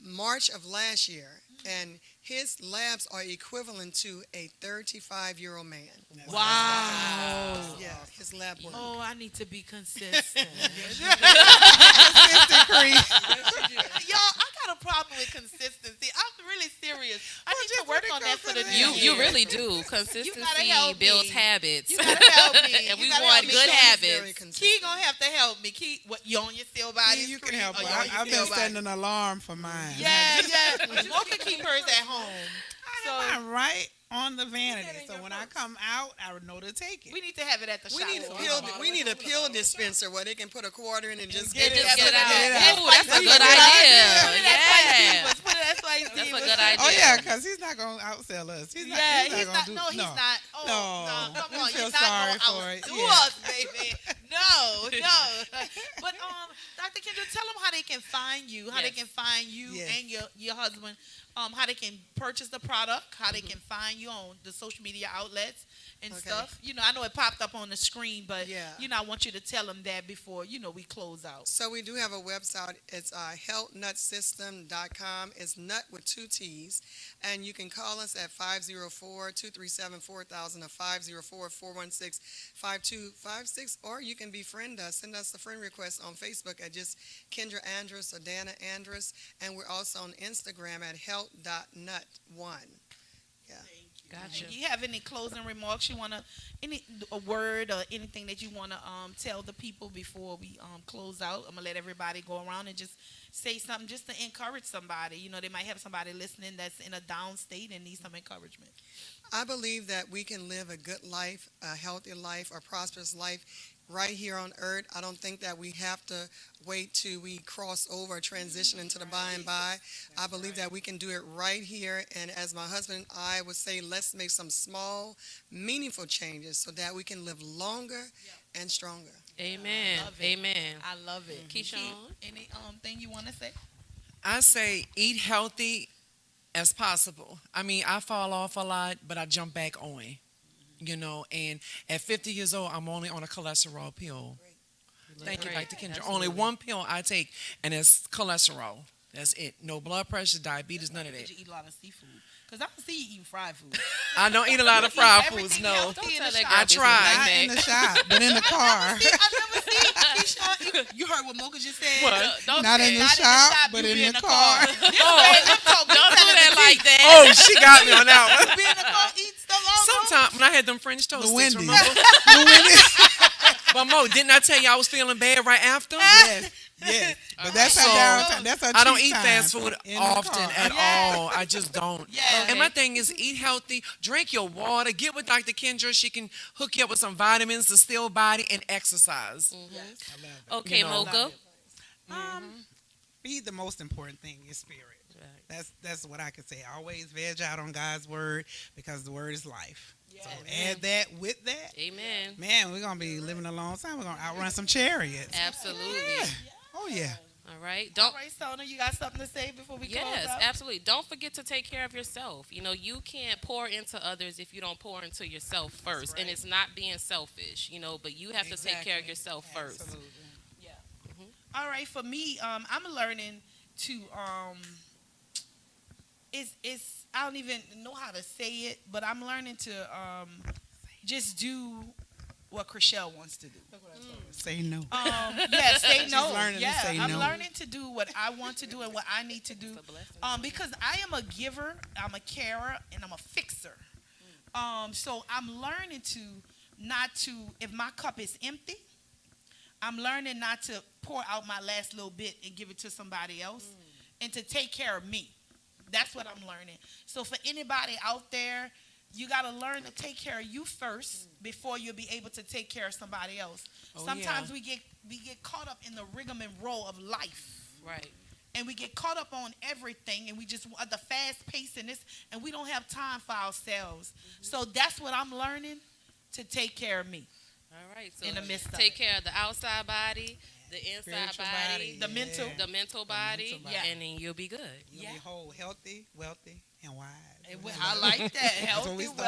March of last year, and his labs are equivalent to a 35-year-old man. Wow. Yeah, his lab work. Oh, I need to be consistent. Consistent, Kree. Y'all, I got a problem with consistency. I'm really serious. I need to work on that for the new You year. really do. Consistency help builds me. habits. You gotta help me. And You we gotta want help me. good Key habits. Key gonna have to help me. Key, what, you on your still body? You can help her. I've been setting an alarm for mine. Yeah. Mocha keep hers at home. I'm right on the vanity. So when I come out, I know to take it. We need to have it at the shop. We need a pill dispenser where they can put a quarter in and just Get get it it out. out. Ooh, that's a good idea. Yeah. That's a good idea. Oh yeah, because he's not gonna outsell us. He's not. He's not. No, he's not. Oh, no, come on, we feel he's not sorry gonna for it. outdo us, baby. No. But Dr. Kendra, tell them how they can find you. How they can find you and your husband. How they can purchase the product. How they can find you on the social media outlets and stuff. You know, I know it popped up on the screen, but you know, I want you to tell them that before we close out. So we do have a website. It's healthnutsystem.com. It's nut with 2 T's. And you can call us at 504-237-4000 or 504-416-5256. Or you can befriend us. Send us a friend request on Facebook at just Kendra Andrus or Dana Andrus. And we're also on Instagram at health.nut1. Yeah. Gotcha. Do you have any closing remarks you want to, a word or anything that you want to tell the people before we close out? I'm going to let everybody go around and just say something just to encourage somebody. You know, they might have somebody listening that's in a down state and needs some encouragement. I believe that we can live a good life, a healthy life, a prosperous life right here on earth. I don't think that we have to wait till we cross over, transition into the by and by. I believe that we can do it right here. And as my husband and I would say, let's make some small, meaningful changes so that we can live longer and stronger. Amen. Amen. I love it. Keshawn, any thing you want to say? I say eat healthy as possible. I mean, I fall off a lot, but I jump back on. You know, and at 50 years old, I'm only on a cholesterol pill. Thank you, Dr. Kendra. Only one pill I take, and it's cholesterol. That's it. No blood pressure, diabetes, none of that. Did you eat a lot of seafood? Because I don't see you eating fried food. I don't eat a lot of fried foods, no. I try. Not in the shop, but in the car. See, I've never seen Keshawn. You heard what Mocha just said? What? Not in the shop, but in the car. don't do that like that. Oh, she got me on that one. Be in the car, eat stuff. Sometimes when I had them French toast sticks, Wendy's. remember? But Mo, didn't I tell you I was feeling bad right after? Yes. But that's our downtime. That's our I don't cheat eat time fast food in the often car. at all. I just don't. Yeah. And my thing is eat healthy, drink your water, get with Dr. Kendra. She can hook you up with some vitamins to still body and exercise. Okay, You know. Mocha. Be the most important thing is spirit. That's what I could say. Always veg out on God's word because the word is life. So add that with that. Amen. Man, we're going to be living a long time. We're going to outrun some chariots. Absolutely. Oh, yeah. All right. All right, Sona, you got something to say before we close Yes, out? absolutely. Don't forget to take care of yourself. You know, you can't pour into others if you don't pour into yourself first. And it's not being selfish, you know, but you have to take care of yourself first. Absolutely. Yeah. All right, for me, I'm learning to it's I don't even know how to say it, but I'm learning to just do what Chriselle wants to do. Say no. Say no. She's learning to say I'm no. learning to do what I want to do and what I need to do. Because I am a giver, I'm a carer, and I'm a fixer. So I'm learning if my cup is empty, I'm learning not to pour out my last little bit and give it to somebody else and to take care of me. That's what I'm learning. So for anybody out there, you got to learn to take care of you first before you'll be able to take care of somebody else. Sometimes we get caught up in the rigmarole of life. Right. And we get caught up on everything, and we just want the fast pace in this, and we don't have time for ourselves. So that's what I'm learning, to take care of me. All right. So in the midst of take care of the outside body, the inside Spiritual body, the mental, the mental body, and then you'll be good. You'll be whole, healthy, wealthy, and wise. I like that. Healthy, wealthy,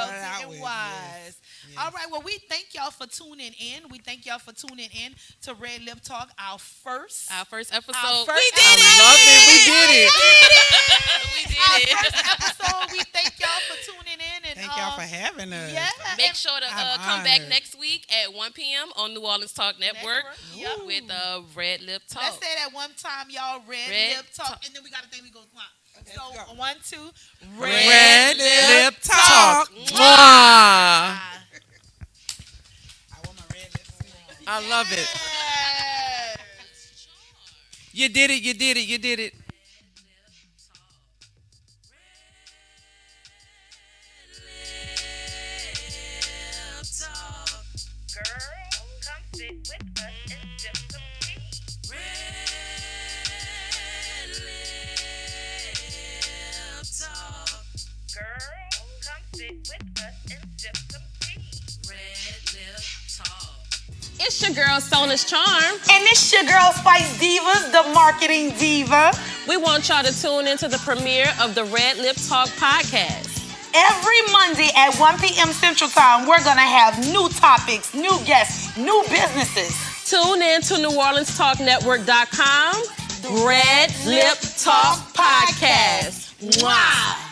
and with, wise. yes. All right. Well, we thank y'all for tuning in. We thank y'all for tuning in to Red Lip Talk, our first episode. We did it. I love it. We did it. We did Our first episode. We thank y'all for tuning in. And thank y'all for having us. Yeah. Make sure to I'm come back honored. next week at 1 p.m. on New Orleans Talk Network with Red Lip Talk. Let's say that one time, y'all. Red Lip Talk. And then we got to think we go. So, 1, 2. Red Lip Talk. Mwah. I love it. You did it. You did it. You did it. Girl, come sit with us and sip some tea. Girl, come sit with us and sip some tea. Red Lip Talk. It's your girl, Sonas Charm. And it's your girl, Spice Divas, the marketing diva. We want y'all to tune into the premiere of the Red Lip Talk podcast. Every Monday at 1 p.m. Central Time, we're going to have new topics, new guests, new businesses. Tune in to NewOrleansTalkNetwork.com. Red Lip Talk Podcast. Mwah.